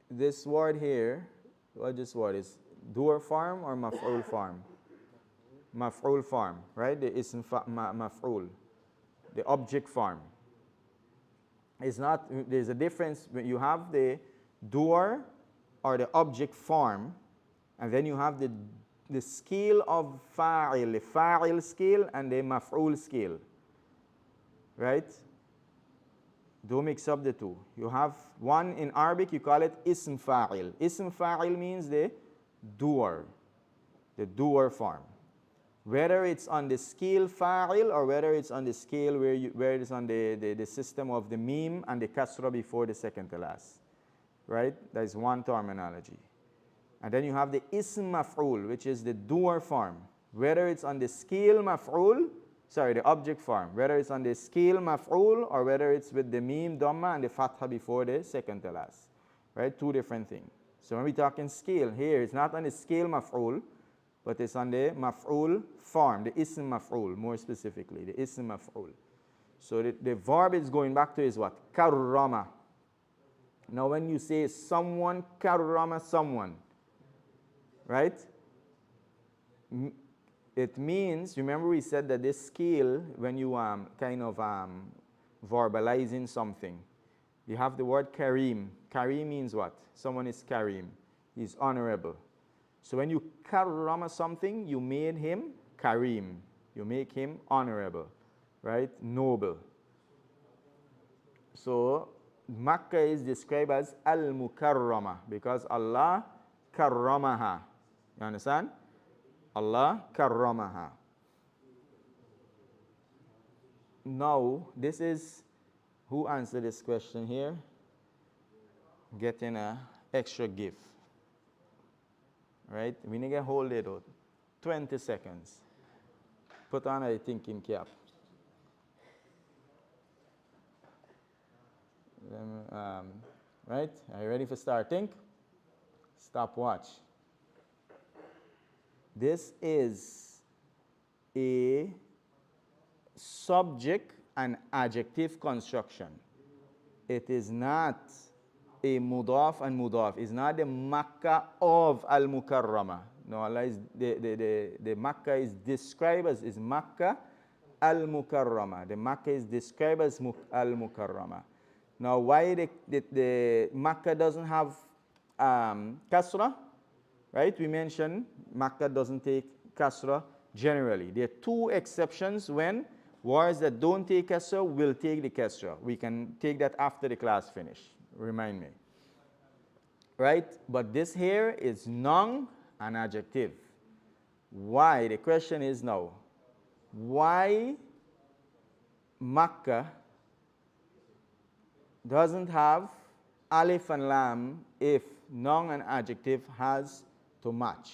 this word here. What this word is? Dur form or maf'ul form? Maf'ul form, right? The ism maf'ul, the object form. It's not, there's a difference when you have the doer or the object form, and then you have the scale of fa'il, the fa'il scale and the maf'ul scale, right? Don't mix up the two. You have one in Arabic, you call it ism fa'il. Ism fa'il means the doer form. Whether it's on the scale fa'il or whether it's on the scale where it's on the system of the meme and the kasra before the second to last, right? That is one terminology. And then you have the ism maf'ul, which is the doer form. Whether it's on the scale maf'ul, the object form, whether it's on the scale maf'ul or whether it's with the meme dhamma and the fatha before the second to last, right? Two different things. So when we talk in scale, here it's not on the scale maf'ul, but it's on the maf'ul form, the ism maf'ul, more specifically, the ism maf'ul. So the verb it's going back to is what? Karrama. Now when you say someone karrama someone, right? It means, remember we said that this scale, when you verbalizing something, you have the word kareem. Kareem means what? Someone is kareem. He's honorable. So when you karrama something, you made him kareem. You make him honorable, right? Noble. So Makkah is described as Al-Mukarrama because Allah karramaha. You understand? Allah karramaha. Now, this is who answered this question here, getting an extra gift. Right? We need to hold it out. 20 seconds. Put on a thinking cap. Right? Are you ready for starting? Stopwatch. This is a subject and adjective construction. It is not a mudaf and mudaf. It's not the Makkah of Al-Mukarrama. No, Allah is the Makkah is described as is Makkah Al-Mukarrama. The Makkah is described as Al-Mukarrama. Now, why the Makkah doesn't have kasra? Right? We mentioned Makkah doesn't take kasra generally. There are two exceptions when words that don't take kasra will take the kasra. We can take that after the class finish. Remind me. Right? But this here is noun and adjective. Why? The question is now, why Makkah doesn't have alif and lam if noun and adjective has to match?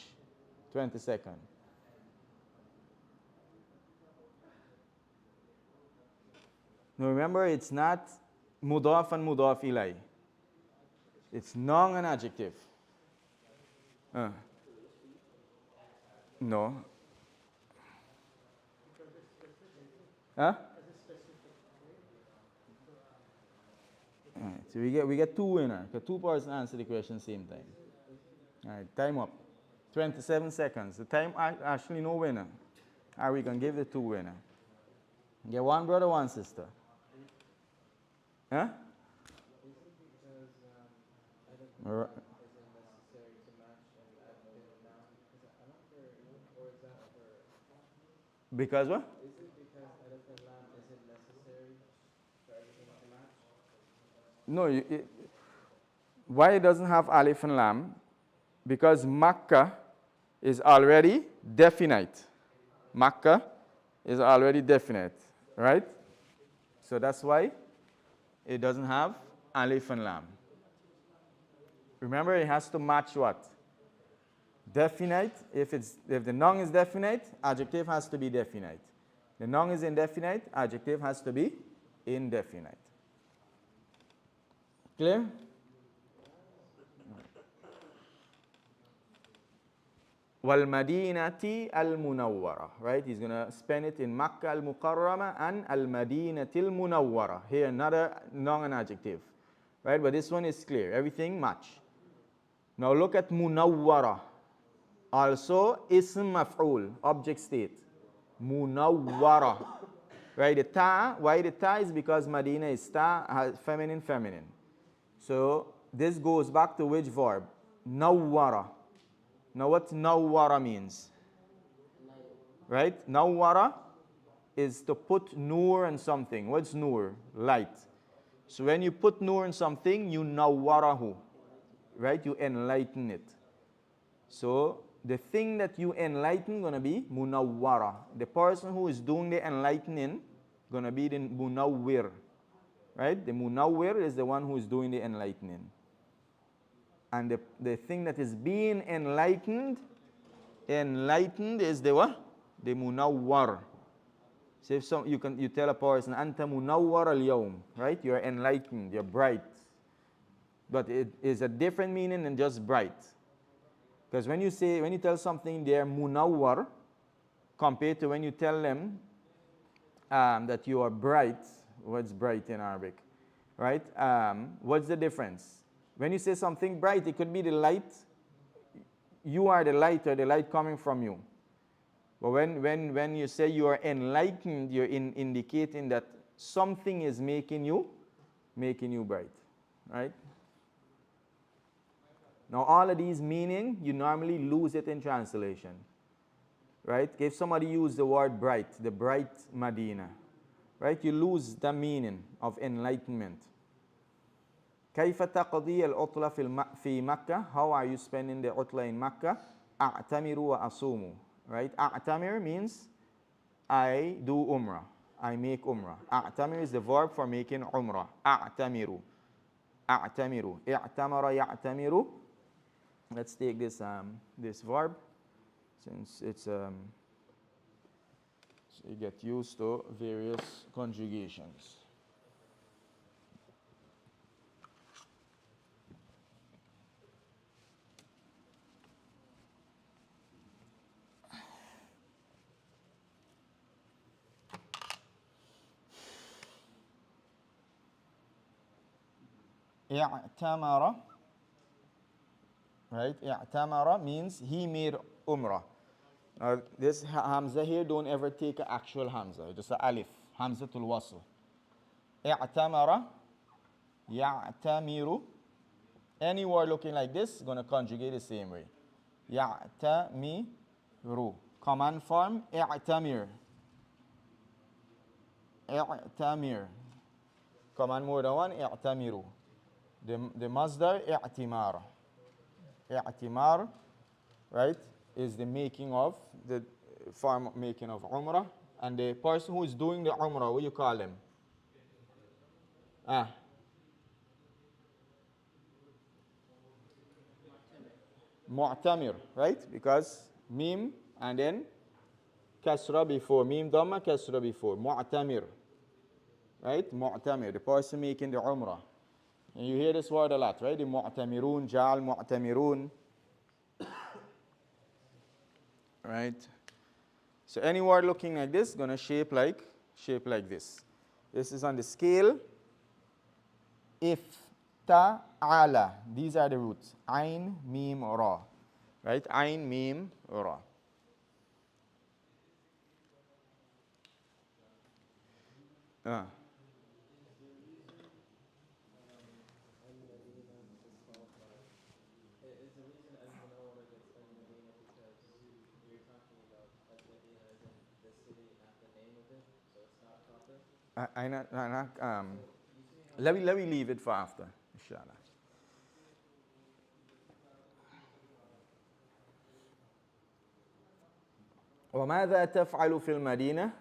20 seconds. Now remember, it's not mudaf and mudaf ilay. It's noun and adjective. No. Huh? All right, so we get two winners. Two persons answer the question same time. All right, time up. 27 seconds. The time actually no winner. Or we can give the two winner. Get one brother, one sister. Huh? Because what? Is it because alif and lam isn't necessary for everything to match? No, why it doesn't have alif and lam? Because Makkah is already definite. Makkah is already definite, right? So that's why it doesn't have alif and lam. Remember, it has to match what? Definite. If the noun is definite, adjective has to be definite. The noun is indefinite, adjective has to be indefinite. Clear? Wal-Madinati al-Munawwara. Right? He's going to spend it in Makkah al-Mukarrama and al-Madinati al-Munawwara. Here, another noun and adjective. Right? But this one is clear. Everything match. Now look at Munawwara. Also, ism maf'ul, object state. Munawwara. Right? The ta, why the ta is because Madina is ta, feminine. So this goes back to which verb? Nawwara. Now what nawwara means? Right? Nawwara is to put nur on something. What's nur? Light. So when you put nur on something, you nawwarahu. Right? You enlighten it. So the thing that you enlighten gonna be munawwara. The person who is doing the enlightening gonna be the munawwir. Right? The munawwir is the one who is doing the enlightening. And the thing that is being enlightened is the what? The munawwar. So if you tell a person, Anta munawwar al-yawm, right? You're enlightened, you're bright. But it is a different meaning than just bright. Because when you tell something they're munawwar, compared to when you tell them that you are bright, what's bright in Arabic? Right? What's the difference? When you say something bright, it could be the light. You are the light or the light coming from you. But when you say you are enlightened, you're indicating that something is making you bright. Right? Now all of these meaning, you normally lose it in translation. Right? If somebody use the word bright, the bright Medina, right? You lose the meaning of enlightenment. كيف تقضي العطلة في مكة? How are you spending the عطلة in Mecca? أعتمر وأصوم. Right? أعتمر means I do umrah. I make umrah. أعتمر is the verb for making umrah. أعتمر. أعتمر. اعتمر يعتمر. Let's take this verb since it's so you get used to various conjugations. اعتمر, right? اعتمر means he made umrah. Now this hamza here, don't ever take an actual hamza, just a alif, hamzatul wasl. اعتمر, يعتمر. Any word looking like this is going to conjugate the same way. يعتمر. Command form, اعتمر. اعتمر. Command more than one, اعتمر. The masdar, اعتمار. اعتمار, right, is the making of, the form of making of umrah. And the person who is doing the umrah, what do you call him? Mu'tamir, right? Because mim and then kasra before. Mim dhamma, kasra before. Mu'tamir. Right? Mu'tamir, the person making the umrah. And you hear this word a lot, right? The mu'tamirun, ja'al mu'tamirun. Right? So any word looking like this is going to shape like this. This is on the scale. If, ta, ala. These are the roots. Ain, mim, ra. Right? Ain, mim, ra. Is the reason al-Munawwara gets al-Medina because you're talking about al-Medina as in the city, not the name of it, so it's not proper? Let me leave it for after, inshallah. وماذا تفعل في المدينة؟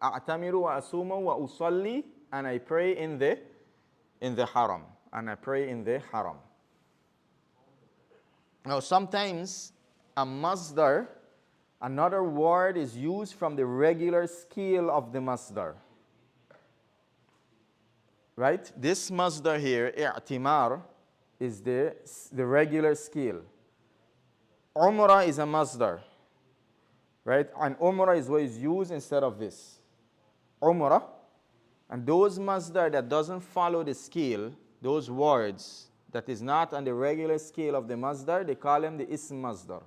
أعتمر وأصوم وأصلي, and I pray in the haram. And I pray in the haram. Now sometimes a masdar, another word is used from the regular scale of the masdar. Right? This masdar here, i'timar, is the regular scale. Umrah is a masdar. Right? And umrah is what is used instead of this. Umrah. And those masdar that doesn't follow the scale, those words that is not on the regular scale of the masdar, they call them the ism masdar.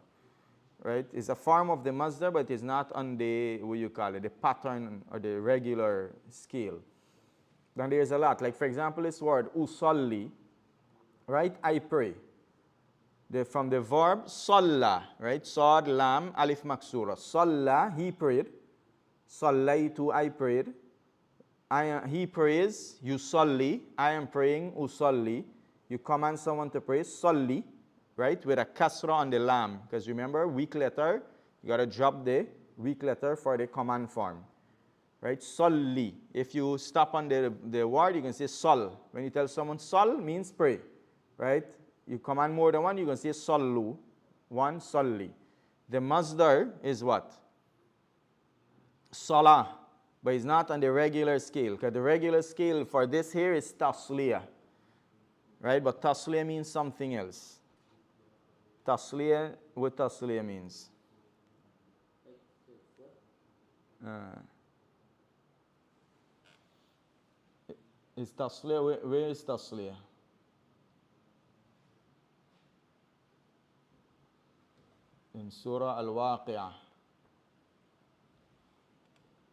Right? It's a form of the masdar, but it's not on the, what you call it, the pattern or the regular scale. Then there's a lot. Like for example, this word, usalli, right? I pray. From the verb, salla, right? Sad, lam, alif, maksura. Salla, he prayed. Sallaytu, I prayed. He prays, you salli. I am praying, usalli. You command someone to pray, salli, right? With a kasra on the lam. Because remember, weak letter, you got to drop the weak letter for the command form. Right? Salli. If you stop on the word, you can say sal. When you tell someone sal, means pray. Right? You command more than one, you can say sallu. One, salli. The masdar is what? Salah. But it's not on the regular scale. Because the regular scale for this here is tasliya. Right? But tasliya means something else. Tasliya, what tasliya means? Is tasliya, where is tasliya? In Surah Al-Waqi'ah.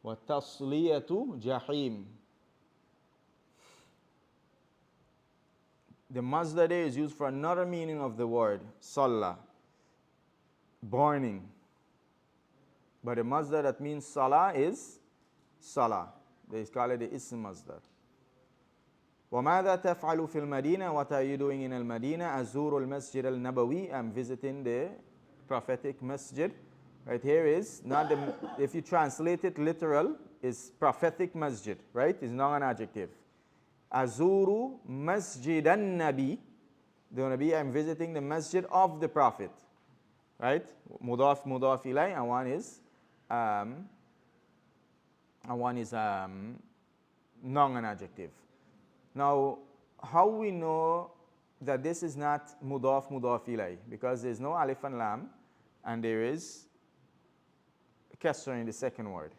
وَتَصْلِيَةُ جَحِيمٍ. The masdar there is used for another meaning of the word, salla, burning. But the masdar that means salah is salah. They call it the ism masdar. وَمَاذَا تَفْعَلُ فِي الْمَدِينَةِ? What are you doing in al-Madinah? أَزُورُ الْمَسْجِدَ النَّبَوِي. I'm visiting the prophetic masjid. Right here is not the, if you translate it literal, is prophetic masjid, right? It's not an adjective. Azuru masjidan nabi. The nabi, I'm visiting the masjid of the prophet, right? Mudaf ilay, and one is non an adjective. Now, how we know that this is not mudaf ilay? Because there's no alif and lam, and there is kasra in the second word,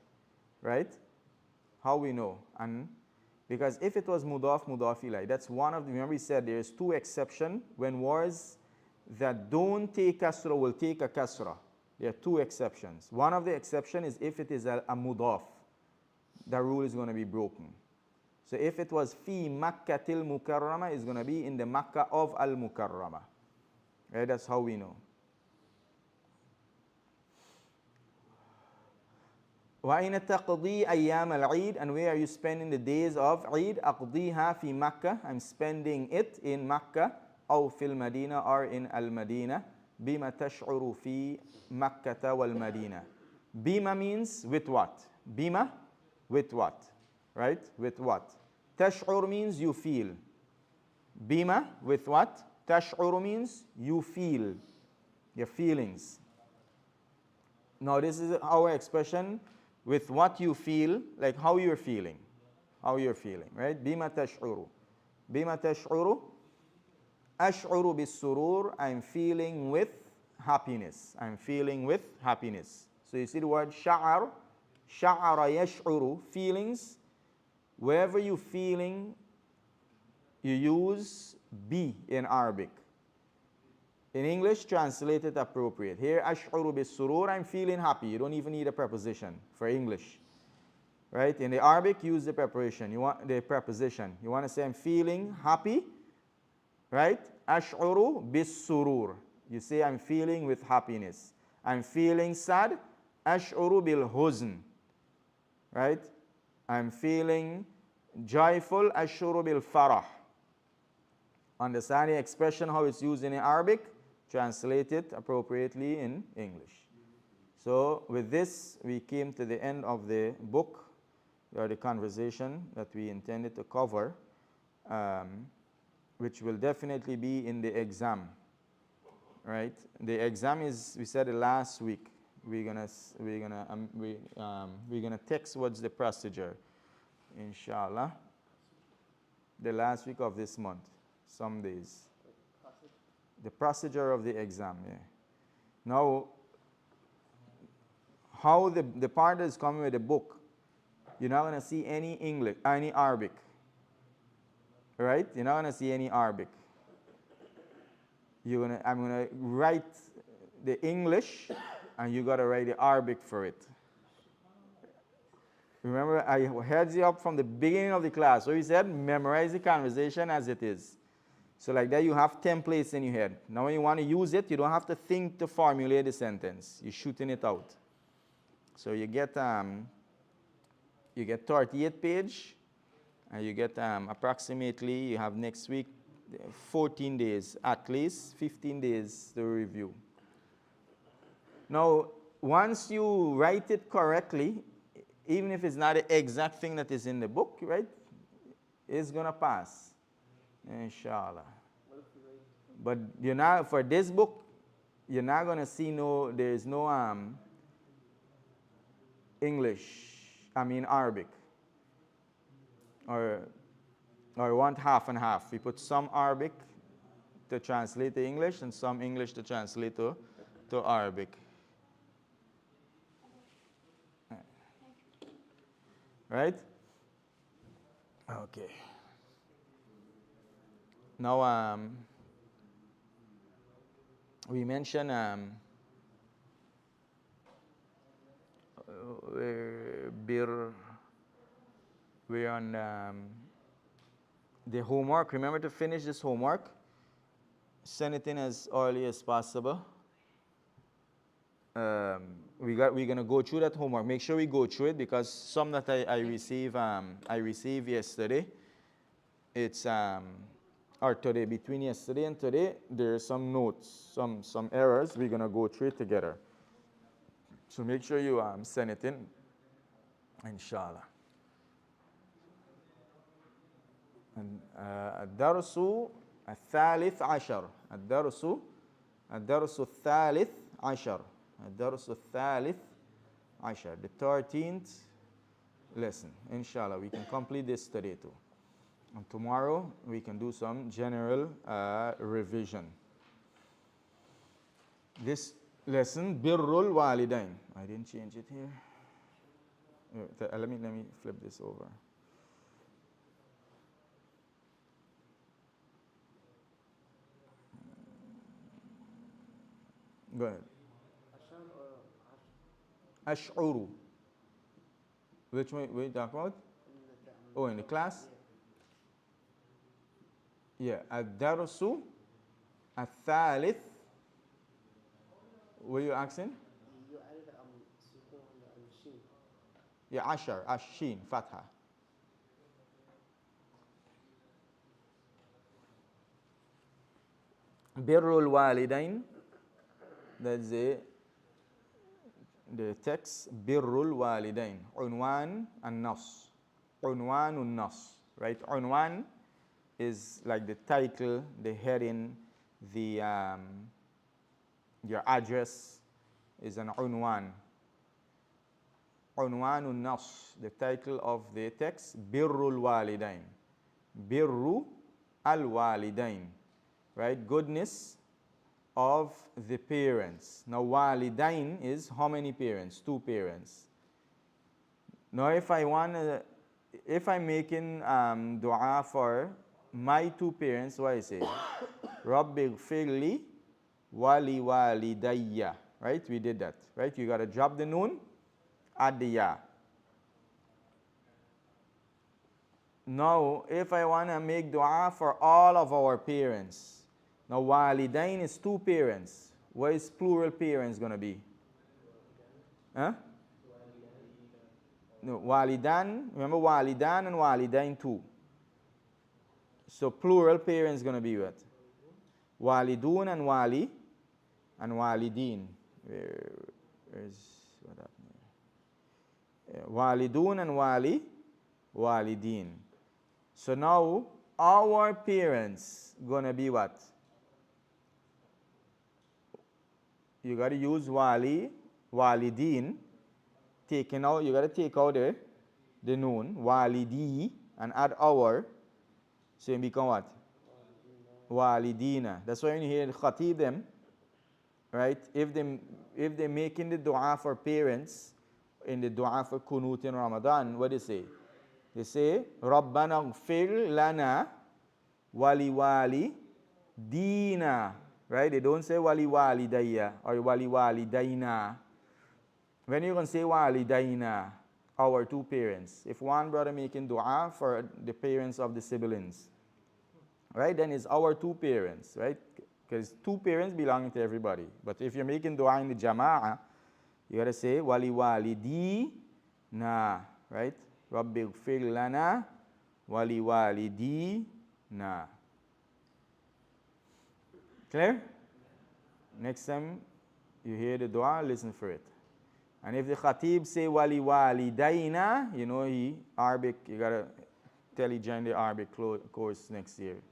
right? How we know? And because if it was mudaf ilay, that's one of the, remember we said there's two exceptions when words that don't take kasra will take a kasra. There are two exceptions. One of the exceptions is if it is a mudaf, the rule is going to be broken. So if it was fi Makkatil Mukarrama, it's going to be in the Makkah of Al Mukarrama. Right? That's how we know. وَأَيْنَ تَقْضِي أَيَّامَ الْعِيدِ? And where are you spending the days of Eid? أَقْضِيهَا فِي Makkah. I'm spending it in Makkah. أو في المدينة, or in Al-Madinah. بِمَا تَشْعُرُ فِي مَكَّةَ وَالْمَدِينَة. Bima means with what? Bima, with what? Right? With what? Tash'ur means you feel. Bima, with what? Tash'ur means you feel. Your feelings. Now this is our expression, with what you feel, like how you're feeling. How you're feeling, right? Bima tash'uru. Bima tash'uru. Ash'uru bis-surur. I'm feeling with happiness. I'm feeling with happiness. So you see the word sha'ar. Sha'ara yash'uru. Feelings. Wherever you're feeling, you use be in Arabic. In English, translate it appropriate. Here, ash'uru bis-surur, I'm feeling happy. You don't even need a preposition for English. Right? In the Arabic, use the preposition. You want the preposition. You want to say I'm feeling happy, right? Ash'uru bis-surur. You say I'm feeling with happiness. I'm feeling sad. Ash'uru bil-huzn. Right? I'm feeling joyful. Ash'uru bil-farah. Understand the expression how it's used in Arabic? Translate it appropriately in English. So with this, we came to the end of the book, or the conversation that we intended to cover, which will definitely be in the exam, right? The exam is, we said it last week. We're gonna text what's the procedure, inshallah. The last week of this month, some days. The procedure of the exam, yeah. Now, how the part that is coming with the book, you're not going to see any English, any Arabic. Right? You're not going to see any Arabic. I'm going to write the English, and you got to write the Arabic for it. Remember, I heads you up from the beginning of the class. So he said, memorize the conversation as it is. So like that, you have templates in your head. Now when you want to use it, you don't have to think to formulate the sentence. You're shooting it out. So you get 38 page, and you get approximately, you have next week 14 days, at least 15 days to review. Now, once you write it correctly, even if it's not the exact thing that is in the book, right, it's going to pass. Inshallah. But you're not, for this book, you're not going to see there's no Arabic. Or want half and half. We put some Arabic to translate to English and some English to translate to Arabic. Right? Okay. Now, we mentioned we're on the homework. Remember to finish this homework. Send it in as early as possible. We're gonna go through that homework. Make sure we go through it, because some that I received yesterday. it's or today, between yesterday and today, there's some notes, some errors. We're gonna go through it together. So make sure you send it in, inshallah. الدرس الثالث عشر الدرس الثالث عشر الدرس الثالث عشر, the 13th lesson. Inshallah, we can complete this today too. And tomorrow we can do some general revision. This lesson, birrul walidain. I didn't change it here. Let me flip this over. Go ahead. Ashar or Ash'uru. Which one we talk about? Oh, in the class? Yeah. Ad-darsu al-thalith. Were you asking? You added sukun and sheen. Yeah, ashar, ash-sheen, fatha. Birrul walidain. That's the text. Birrul walidain. Unwan an-nas. Unwan an-nas. Right? Unwan is like the title, the heading, the your address is an unwan. Unwan an-nas, the title of the text. Birrul walidain. Birru al-walidain. Right? Goodness of the parents. Now, walidain is how many parents? Two parents. Now, if I'm making dua for my two parents, what I say? Rabbi gfirli wali walidayya. Right? We did that. Right? You got to drop the noon, add the ya. Now, if I want to make dua for all of our parents, now walidain is two parents. What is plural parents going to be? Huh? No, walidan. Remember walidan and walidain two. So plural parents going to be what? Walidun and wali and walidin. Where's what happened here? Walidun and walidin. So now our parents going to be what? You got to use walidin. Taking out, you got to take out the noon, walidi, and add our. So it become what? Walidina. That's why when you hear the khatib them, right? If they making the dua for parents, in the dua for kunut in Ramadan, what they say? They say, Rabbana gfir lana wali dina. Right? They don't say wali walidayya or wali walidaina. When you can say walidaina, our two parents. If one brother making dua for the parents of the siblings, right? Then it's our two parents, right? Because two parents belong to everybody. But if you're making dua in the jama'ah, you gotta say wali walidina, right? Rabbi gfir lana wali walidina. Clear? Next time you hear the dua, listen for it. And if the khatib say wali walidaina, you know Arabic, you gotta tell he join the Arabic course next year.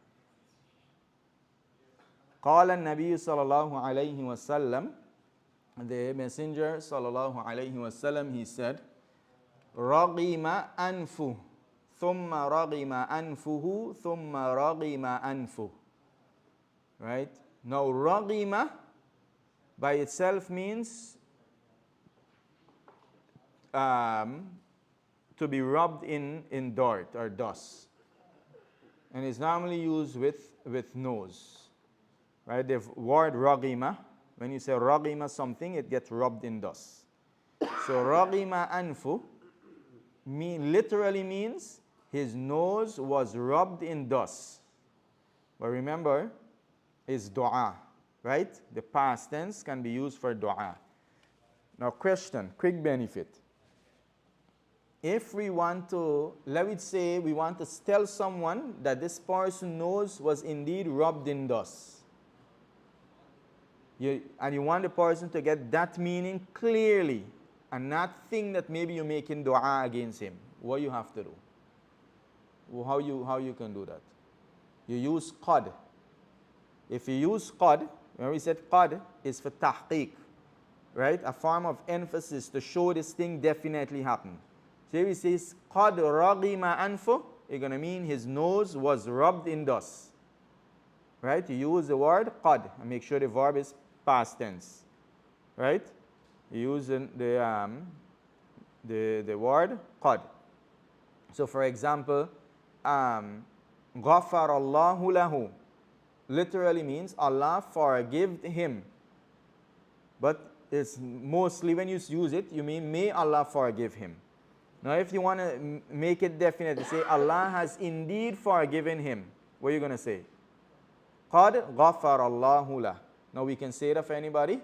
قال النبي صلى الله عليه وسلم, the messenger صلى الله عليه وسلم, he said, رغم أنفه ثم رغم أنفه ثم رغم أنفه. Right? Now, ragima by itself means to be rubbed in dirt or dust. And it's normally used with nose. Right? The word ragima, when you say ragima something, it gets rubbed in dust. So ragima anfu literally means his nose was rubbed in dust. But remember, is dua, right? The past tense can be used for dua. Now question, quick benefit. if we want to, let us say we want to tell someone that this person's nose was indeed rubbed in dust. And you want the person to get that meaning clearly and not think that maybe you're making dua against him. What you have to do? How you can do that? You use qad. If you use qad, when we said qad is for tahqiq, right? A form of emphasis to show this thing definitely happened. So if he says qad raghima anfu, it's going to mean his nose was rubbed in dust. Right? You use the word qad and make sure the verb is past tense. Right? You use the word qad. So for example, ghafar Allahu lahu literally means Allah forgive him. But it's mostly when you use it, you mean may Allah forgive him. Now if you want to make it definite, you say Allah has indeed forgiven him. What are you going to say? Qad ghafar Allahu lah. Now we can say that for anybody?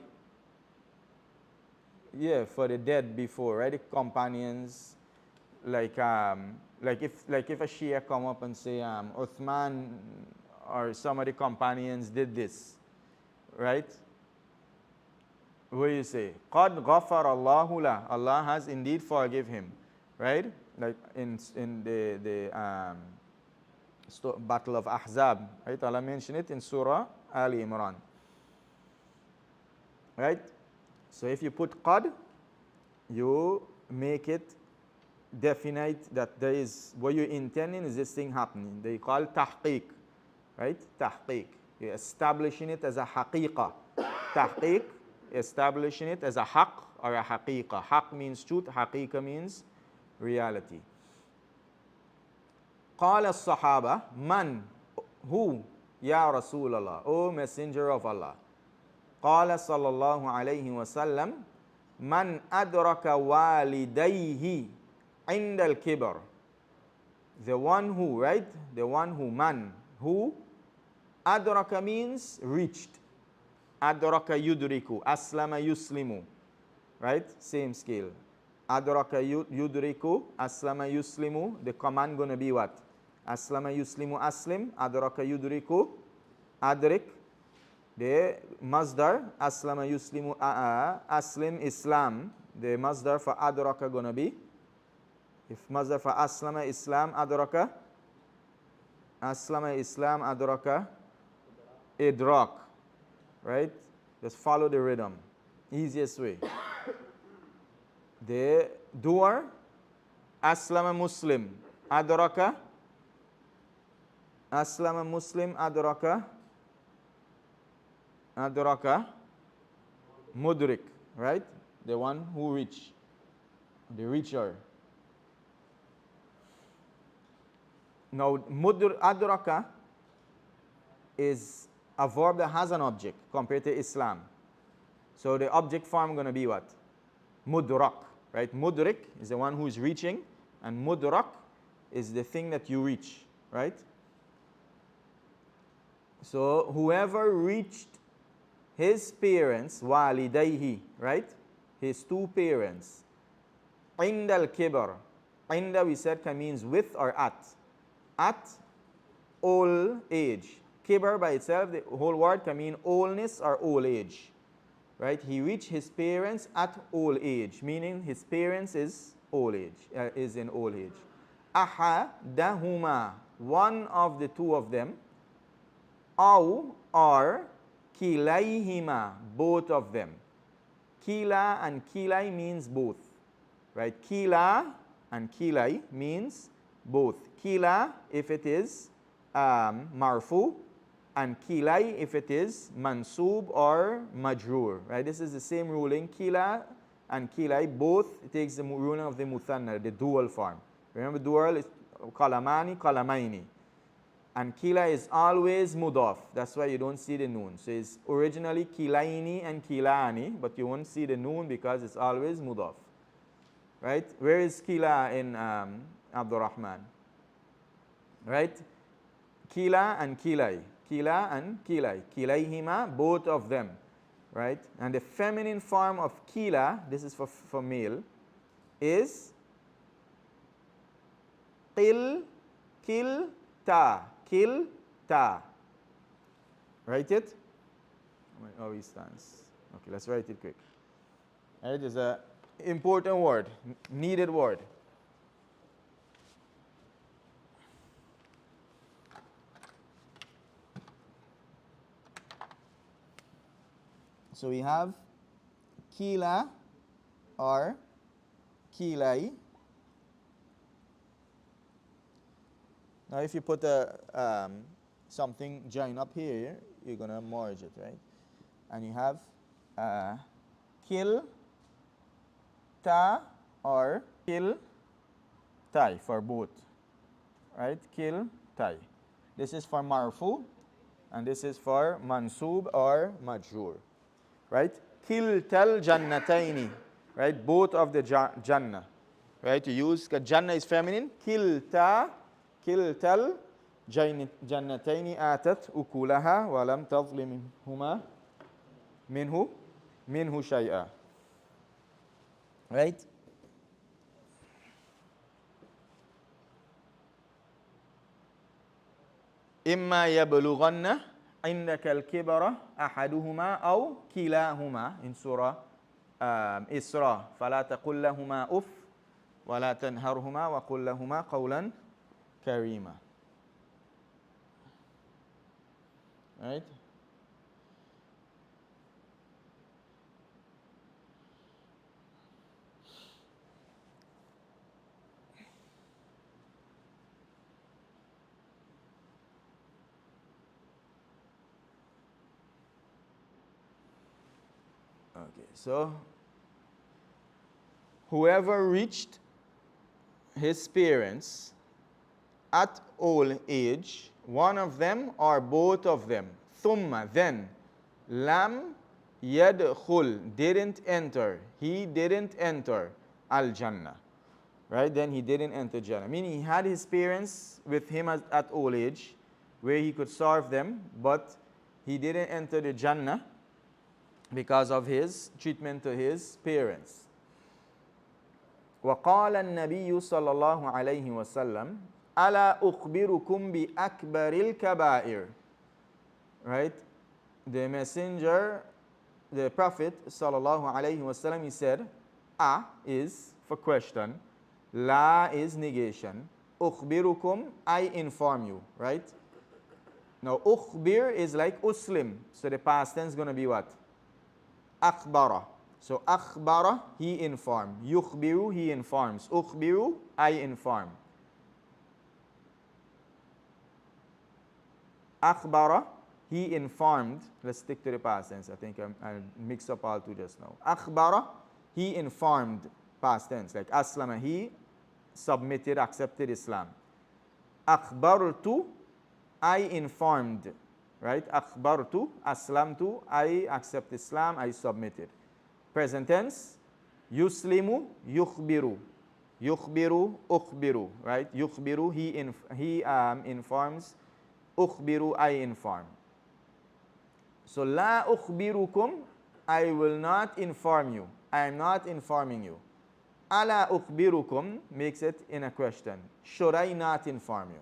Yeah, for the dead before, right? The companions, like if a Shia come up and say Uthman or some of the companions did this, right? What do you say? Qad ghafar Allahu lah. Allah has indeed forgive him, right? Like in the Battle of Ahzab, right? Allah mentioned it in Surah Ali Imran, right? So if you put qad, you make it definite that there is, what you're intending is this thing happening. They call tahqiq, right? Tahqiq. You're establishing it as a haqiqah. Tahqiq, establishing it as a haq or a haqiqah. Haq means truth, haqiqah means reality. قال الصحابة من who يا رسول الله O Messenger of Allah قال صلى الله عليه وسلم من أدرك والديه عند الكبر the one who, right? The one who, man, who أدرك means reached. أدرك يدرك أسلم يسلم, right? Same scale. أدرك يدرك أسلم يسلم. The command going to be what? Aslama yuslimu aslim, adraka yudriku, adrik. The masdar, aslama yuslimu aslim islam. The masdar for adraka gonna be, if masdar for aslama islam adraka, aslama islam adraka, idrak. Right? Just follow the rhythm. Easiest way. The doer, aslama muslim, adraka, aslama muslim adraka mudrik, right? The one who reach, the reacher. Now adraka is a verb that has an object compared to Islam. So the object form going to be what? Mudrak, right? Mudrik is the one who is reaching, and mudrak is the thing that you reach, right? So whoever reached his parents, walidayhi, right? His two parents. Indal kibar. Inda we said can means with or at. At old age. Kibar by itself, the whole word can mean oldness or old age. Right? He reached his parents at old age, meaning his parents is old age, is in old age. Ahadahuma, one of the two of them. Aw or kilayhima, both of them. Kila and kilay means both. Right? Kila and kilay means both. Kila if it is marfu, and kilay if it is mansub or majrur. Right? This is the same ruling. Kila and kilay both takes the ruling of the muthanna, the dual form. Remember dual is kalamani, kalamaini. And kila is always mudaf. That's why you don't see the noon. So it's originally kilaini and kilani, but you won't see the noon because it's always mudaf. Right? Where is kila in Abdul Rahman? Right? Kila and kilay. Kila and kilay. Kilayhima, both of them. Right? And the feminine form of kila, this is for male, is Kill, ta. Write it. How it stands. Okay, let's write it quick. It is a important word, needed word. So we have kila or kilai. Now if you put a something join up here, you're gonna merge it, right? And you have kill ta or kill tai for both, right? Kill tai. This is for marfu and this is for mansub or majrur, right? Kill tal jannataini, right? Both of the jannah, right? You use jannah is feminine. Kill tal jannataini atat ukulaha wa lam tadlim minhu shay'a. Right? إما يبلغن عندك الكبر أحدهما أو كلاهما in Surah Isra فلا تقل لهما أف ولا تنهرهما وقل لهما قولا كريما. Right? Okay, so whoever reached his parents at old age, one of them or both of them, thumma, then, lam yadkhul, didn't enter, he didn't enter al-jannah, right? Then he didn't enter Jannah. Meaning he had his parents with him at old age, where he could serve them, but he didn't enter the Jannah because of his treatment to his parents. وقال النبي صلى الله عليه وسلم ألا أخبركم بأكبر الكبائر. Right? The messenger, the prophet sallallahu alaihi wasallam, he said, A is for question, La is negation, أخبركم, I inform you. Right? Now أخبر is like Uslim, so the past tense is going to be what? أخبر. So أخبر, he informed. يخبر, he informs. أخبر, I inform. أخبر, he informed. Let's stick to the past tense. I think I mixed up all two just now. أخبر, he informed, past tense. Like أسلم, he submitted, accepted Islam. أخبرت, I informed. Right? أخبرت, أسلمت, I accept Islam, I submitted. Present tense, يسلم, يخبر. يخبر, أخبر. Right? يخبر, he informs. أخبر, I inform. So لا أخبركم, I will not inform you. I am not informing you. ألا أخبركم makes it in a question. Should I not inform you?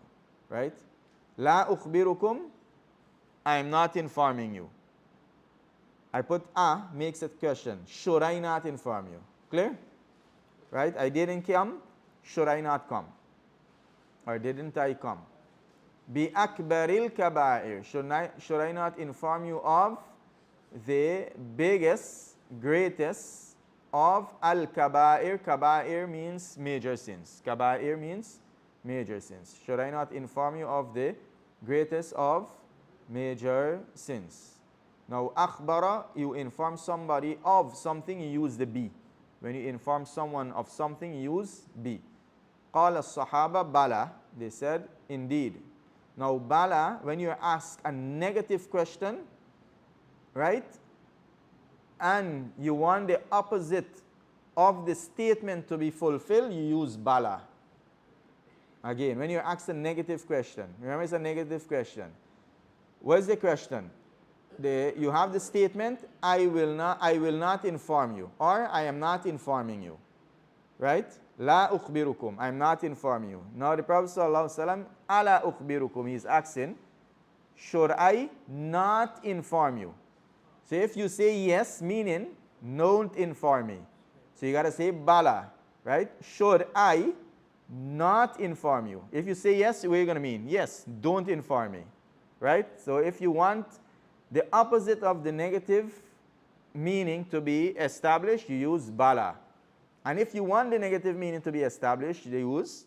Right? لا أخبركم, I am not informing you. I put a makes it question. Should I not inform you? Clear? Right? I didn't come. Should I not come? Or didn't I come? Bi akbaril kabair. Should I not inform you of the biggest, greatest of al kabair? Kabair means major sins. Kabair means major sins. Should I not inform you of the greatest of major sins? Now, akhbara, you inform somebody of something, you use the be. When you inform someone of something, you use be. Qala as-sahaba bala, they said, indeed. Now, bala, when you ask a negative question, right, and you want the opposite of the statement to be fulfilled, you use bala. Again, when you ask a negative question, remember it's a negative question. What is the question? You have the statement, I will not inform you, or I am not informing you. right? La ukhbirukum, I'm not informing you. Now the Prophet sallallahu alaihi wasallam, ala ukhbirukum, he's asking, should I not inform you? So if you say yes, meaning don't inform me. So you got to say bala, right? Should I not inform you? If you say yes, what are you going to mean? Yes, don't inform me, right? So if you want the opposite of the negative meaning to be established, you use bala. And if you want the negative meaning to be established, you use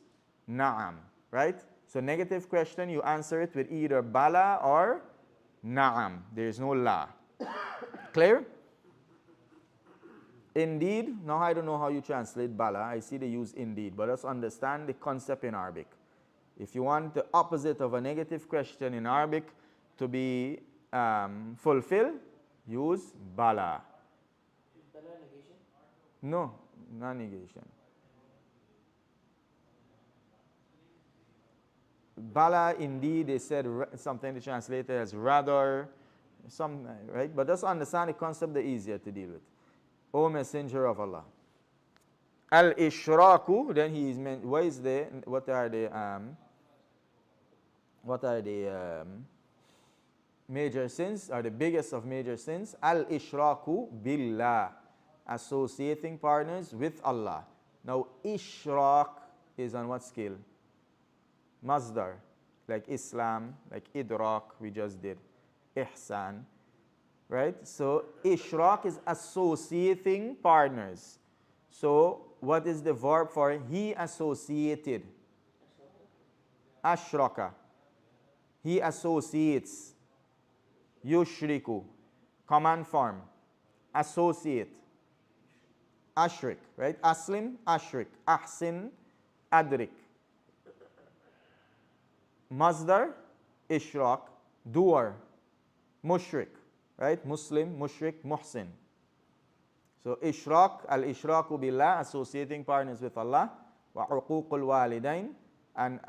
na'am, right? So negative question, you answer it with either bala or na'am. There is no la. Clear? Indeed. Now I don't know how you translate bala. I see they use indeed. But let's understand the concept in Arabic. If you want the opposite of a negative question in Arabic to be fulfilled, use bala. Is Bala negation? No, not negation. Bala, indeed, they said something they translated as rather, some, right? But just understand the concept, the easier to deal with. O Messenger of Allah. Al-Ishraku, then he is meant, what are the major sins, or the biggest of major sins? Al-Ishraku billah, associating partners with Allah. Now, Ishraq is on what scale? Masdar, like Islam, like Idrak, we just did. Ihsan, right? So, Ishraq is associating partners. So, what is the verb for he associated? Ashraka. He associates. Yushriku. Command form. Associate. Ashrik, right? Aslim, ashrik. Ahsin, adrik. Masdar, ishraq. Doer, mushrik, right? Muslim, mushrik, muhsin. So ishraq, al-ishraku billah, associating partners with Allah. Wa uququl walidain. And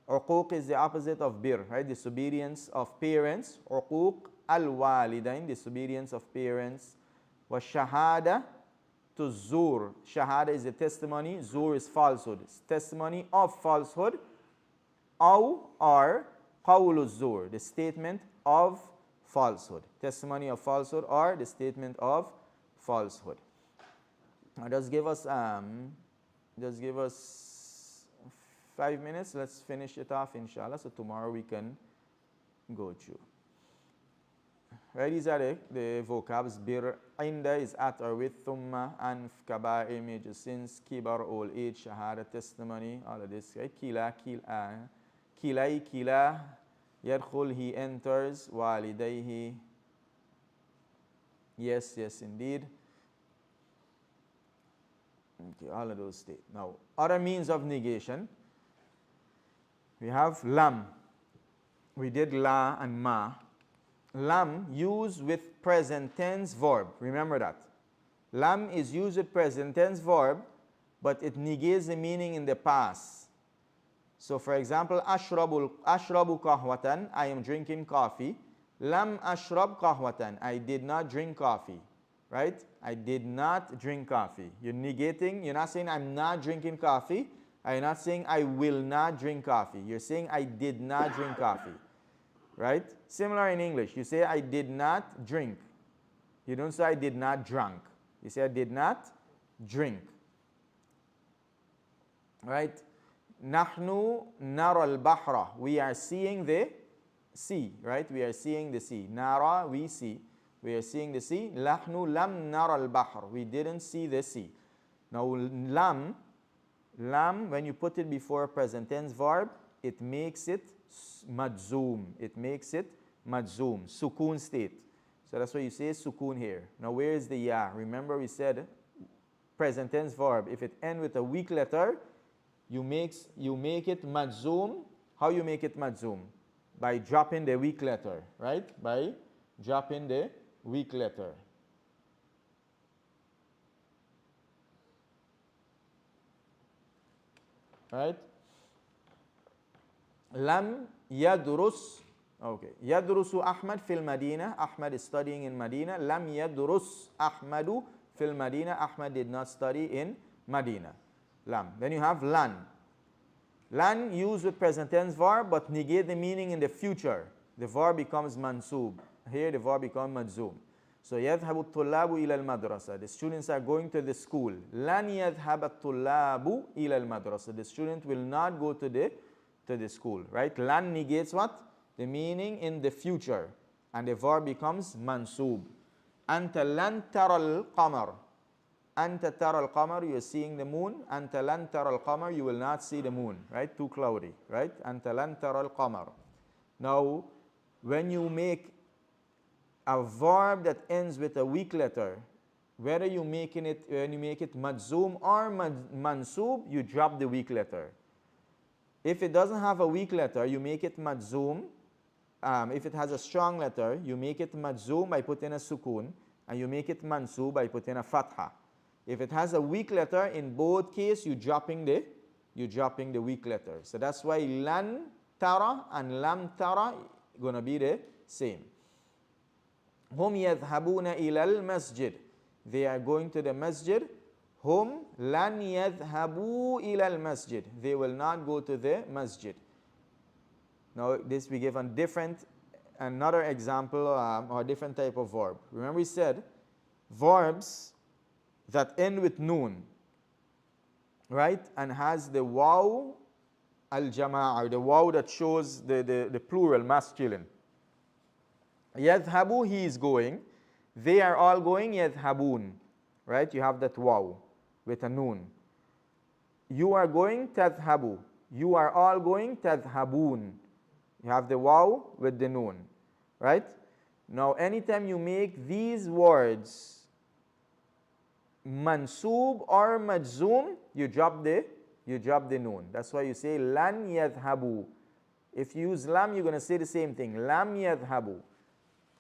uquq is the opposite of bir, right? Disobedience of parents. Uquq al-walidain, disobedience of parents. Wa shahada to zur. Shahada is the testimony. Zur is falsehood. It's testimony of falsehood. Aw or qawlu zur, the statement of falsehood. Testimony of falsehood or the statement of falsehood. Now just give us 5 minutes. Let's finish it off, inshallah. So tomorrow we can go through. Right, these are the vocabs. Bir, inda is at or with, thumma, anf, kaba'ir, major sins, kibar, old age, shahada, testimony, all of this. Right? Kila, kilai, kila, yadkhul, he enters, walidayhi, yes, yes, indeed. Okay, all of those state. Now, other means of negation. We have lam. We did la and ma. Lam used with present tense verb. Remember that. Lam is used with present tense verb, but it negates the meaning in the past. So for example, ashrabu kahwatan, I am drinking coffee. Lam ashrab kahwatan, I did not drink coffee. Right? I did not drink coffee. You're negating, you're not saying I'm not drinking coffee. You're not saying I will not drink coffee. You're saying I did not drink coffee. Right? Similar in English. You say I did not drink. You don't say I did not drunk. You say I did not drink. Right? Nahnu nara al-bahra. We are seeing the sea. Right? We are seeing the sea. Nara, we see. We are seeing the sea. Nahnu lam nara al-bahr. We didn't see the sea. Now, lam, when you put it before a present tense verb, it makes it majzoom. It makes it majzoom. Sukun state. So that's why you say sukun here. Now, where is the ya? Remember we said present tense verb. If it ends with a weak letter, you make it majzoom. How you make it majzoom? By dropping the weak letter, right? By dropping the weak letter. Right? Lam yadrus. Okay. Yadrusu Ahmad fil Madina. Ahmad is studying in Medina. Lam yadrus Ahmadu fil Madina. Ahmad did not study in Medina. Lam. Then you have lan. Lan used with present tense verb but negate the meaning in the future. The verb becomes mansub. Here the verb becomes majzoom. So يذهب الطلاب إلى المدرسة. The students are going to the school. لن يذهب الطلاب إلى المدرسة. The student will not go to the school. Right? Lan negates what? The meaning in the future. And the verb becomes mansub. أنت لن ترى القمر. أنت ترى القمر. You are seeing the moon. أنت لن ترى القمر. You will not see the moon. Right? Too cloudy. Right? أنت لن ترى القمر. Now, when you make a verb that ends with a weak letter, whether you make it majzoom or mansub, you drop the weak letter. If it doesn't have a weak letter, you make it majzoom. If it has a strong letter, you make it majzoom by putting a sukun, and you make it mansub by putting a fatha. If it has a weak letter, in both cases, you're dropping the weak letter. So that's why lan tara and lam tara gonna be the same. Hum yadhhabuna ila al-masjid. They are going to the masjid. Hum lan yadhhabu ila al-masjid. They will not go to the masjid. Now this we give another example or different type of verb. Remember we said verbs that end with noon, right? And has the waw al-jama'a, the waw that shows the plural, masculine. Yadhhabu, he is going. They are all going, yadhhabun. Right? You have that waw with a noon. You are going, tadhhabu. You are all going, tadhhabun. You have the waw with the noon. Right? Now, anytime you make these words mansub or majzoom, you drop the noon. That's why you say lan yadhhabu. If you use lam, you're going to say the same thing. Lam yadhhabu.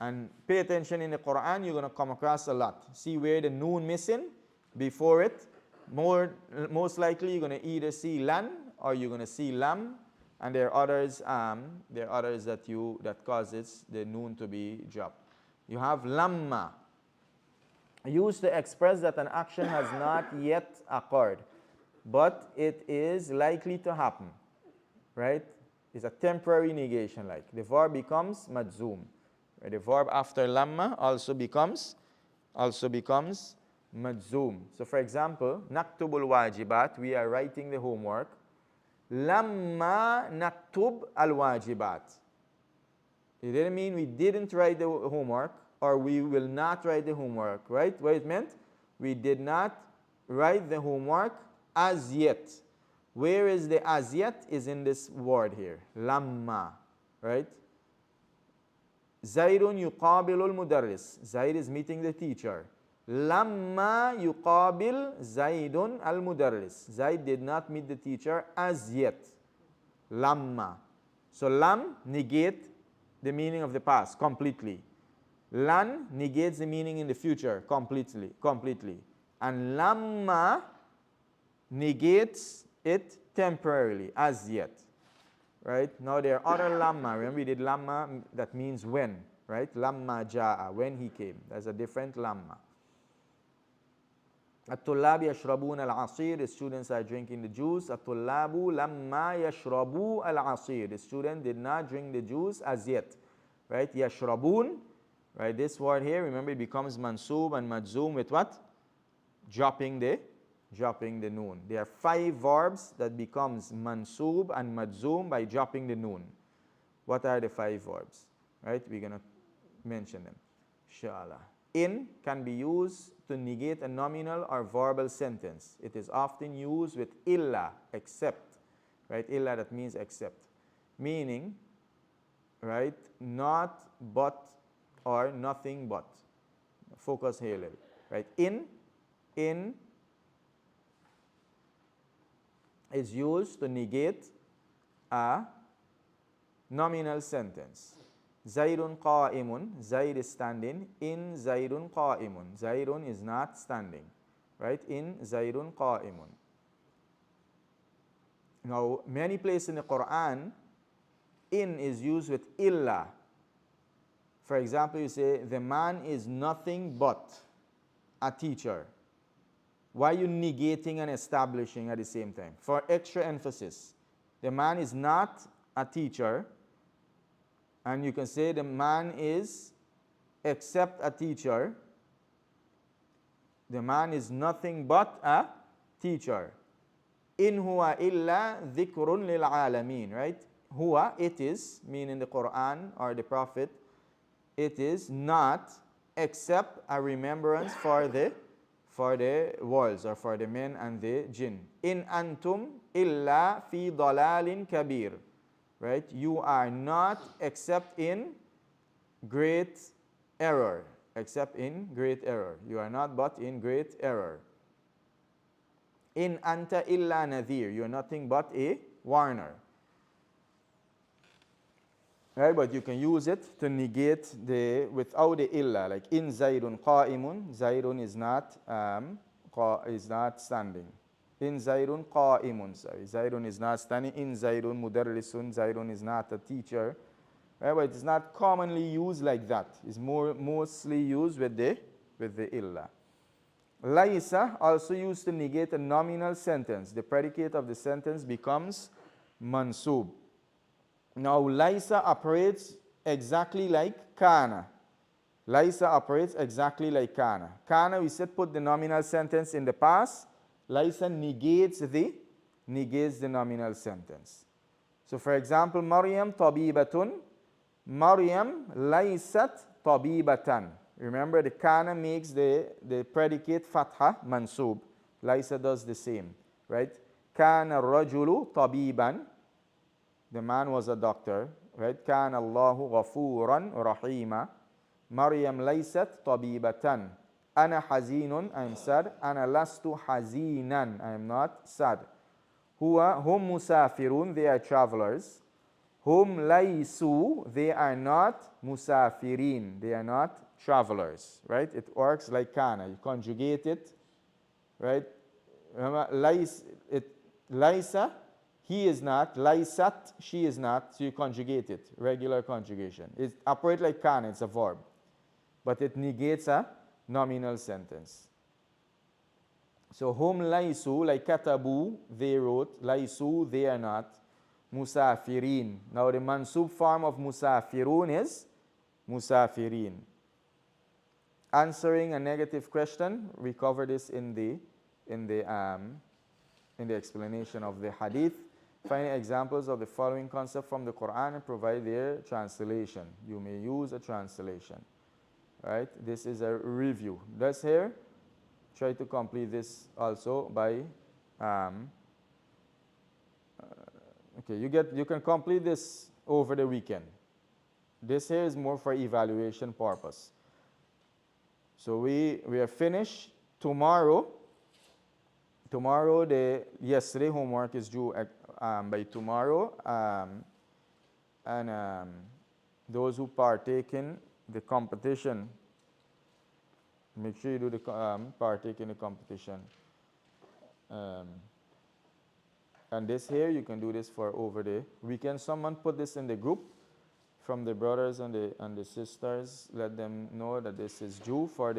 And pay attention in the Quran, you're going to come across a lot. See where the noon missing before it. Most likely you're going to either see lan or you're going to see lam. And there are others that causes the noon to be dropped. You have lamma, used to express that an action has not yet occurred, but it is likely to happen. Right? It's a temporary negation like. The verb becomes majzoom. The verb after lamma also becomes majzoom. So for example, naktubul wajibat, we are writing the homework. Lamma naktub al wajibat. It didn't mean we didn't write the homework or we will not write the homework, right? What it meant? We did not write the homework as yet. Where is the as yet is in this word here, lamma, right? Zaidun yuqabilul mudarris. Zaid is meeting the teacher. Lamma yuqabil Zaidun al mudarris. Zaid did not meet the teacher as yet. Lamma. So lam negate the meaning of the past completely. Lan negates the meaning in the future completely. And lamma negates it temporarily, as yet. Right? Now there are other lamma. Remember we did lamma that means when, right? Lamma ja'a, when he came. There's a different lamma. At-tullab yashrabun al-asir, the students are drinking the juice. At-tullabu lamma yashrabu al-asir, the student did not drink the juice as yet. Right? Yashrabun, right? This word here, remember it becomes mansub and majzoom with what? Dropping the noon. There are 5 verbs that becomes mansub and majzoom by dropping the noon. What are the 5 verbs? Right? We're going to mention them. Inshallah. In can be used to negate a nominal or verbal sentence. It is often used with illa, except. Right? Illa, that means except. Meaning, right? Not, but, or nothing but. Focus here a little. Right? In is used to negate a nominal sentence. Zaidun qa'imun, Zaid is standing. In Zaidun qa'imun, Zaidun is not standing. Right? In Zaidun qa'imun. Now, many places in the Quran, in is used with illa. For example, you say, the man is nothing but. a teacher. Why are you negating and establishing at the same time? For extra emphasis, the man is not a teacher, and you can say the man is except a teacher. The man is nothing but a teacher. In huwa illa dhikrun lil alameen, right? Huwa, it is, meaning the Quran or the Prophet, it is not except a remembrance for the worlds, or for the men and the jinn. In antum illa fi dalalin kabir, right? You are not except in great error, except in great error. You are not but in great error. In anta illa nadhir, you are nothing but a warner. Right, but you can use it to negate the without the illa, like in Zaidun qa'imun. Zaidun is not standing. In Zaidun qa'imun, sorry, Zaidun is not standing. In Zaidun mudarrisun, Zaidun is not a teacher. Right, but it's not commonly used like that. It's mostly used with the illa. Laisa also used to negate a nominal sentence. The predicate of the sentence becomes mansub. Now, Laisa operates exactly like Kana. Laisa operates exactly like Kana. Kana, we said, put the nominal sentence in the past. Laisa negates the nominal sentence. So, for example, Maryam tabibatun. Maryam laisat tabibatan. Remember, the Kana makes the predicate fatha mansub. Laisa does the same, right? Kana rajulu tabiban. The man was a doctor, right? Kana Allahu ghafuran rahima. Maryam laysat tabibatan. Ana hazinun, I am sad. Ana lastu hazinan, I am not sad. Hum musafirun, they are travelers. Hum laysu, they are not musafirin, they are not travelers, right? It works like kana. You conjugate it, right? Remember, laysa, he is not. Laysat, she is not. So you conjugate it, regular conjugation. It operates like kana, it's a verb. But it negates a nominal sentence. So hum laysu, like katabu, they wrote. Laysu, they are not. Musafirin. Now the mansub form of musafirun is musafirin. Answering a negative question, we cover this in the explanation of the hadith. Find examples of the following concept from the Quran and provide their translation. You may use a translation. Right? This is a review. Let's here try to complete this also by okay, you can complete this over the weekend. This here is more for evaluation purpose. So we are finished tomorrow. Tomorrow, yesterday homework is due by tomorrow, and those who partake in the competition, make sure you do the partake in the competition. And this here, you can do this for over the weekend. Someone put this in the group from the brothers and the sisters. Let them know that this is due for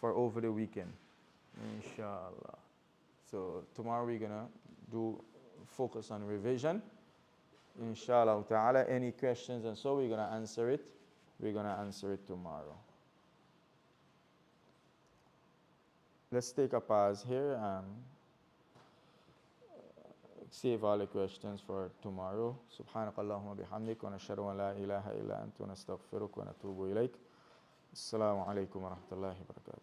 over the weekend, inshallah. So tomorrow we're gonna focus on revision, inshallah ta'ala. Any questions and so we're gonna answer it. We're gonna answer it tomorrow. Let's take a pause here and save all the questions for tomorrow. Subhanakallahumma bihamdik wa nashhadu an la ilaha illa anta nastaghfiruka wa natubu ilayk. Assalamu alaikum wa rahmatullahi wa barakatuh.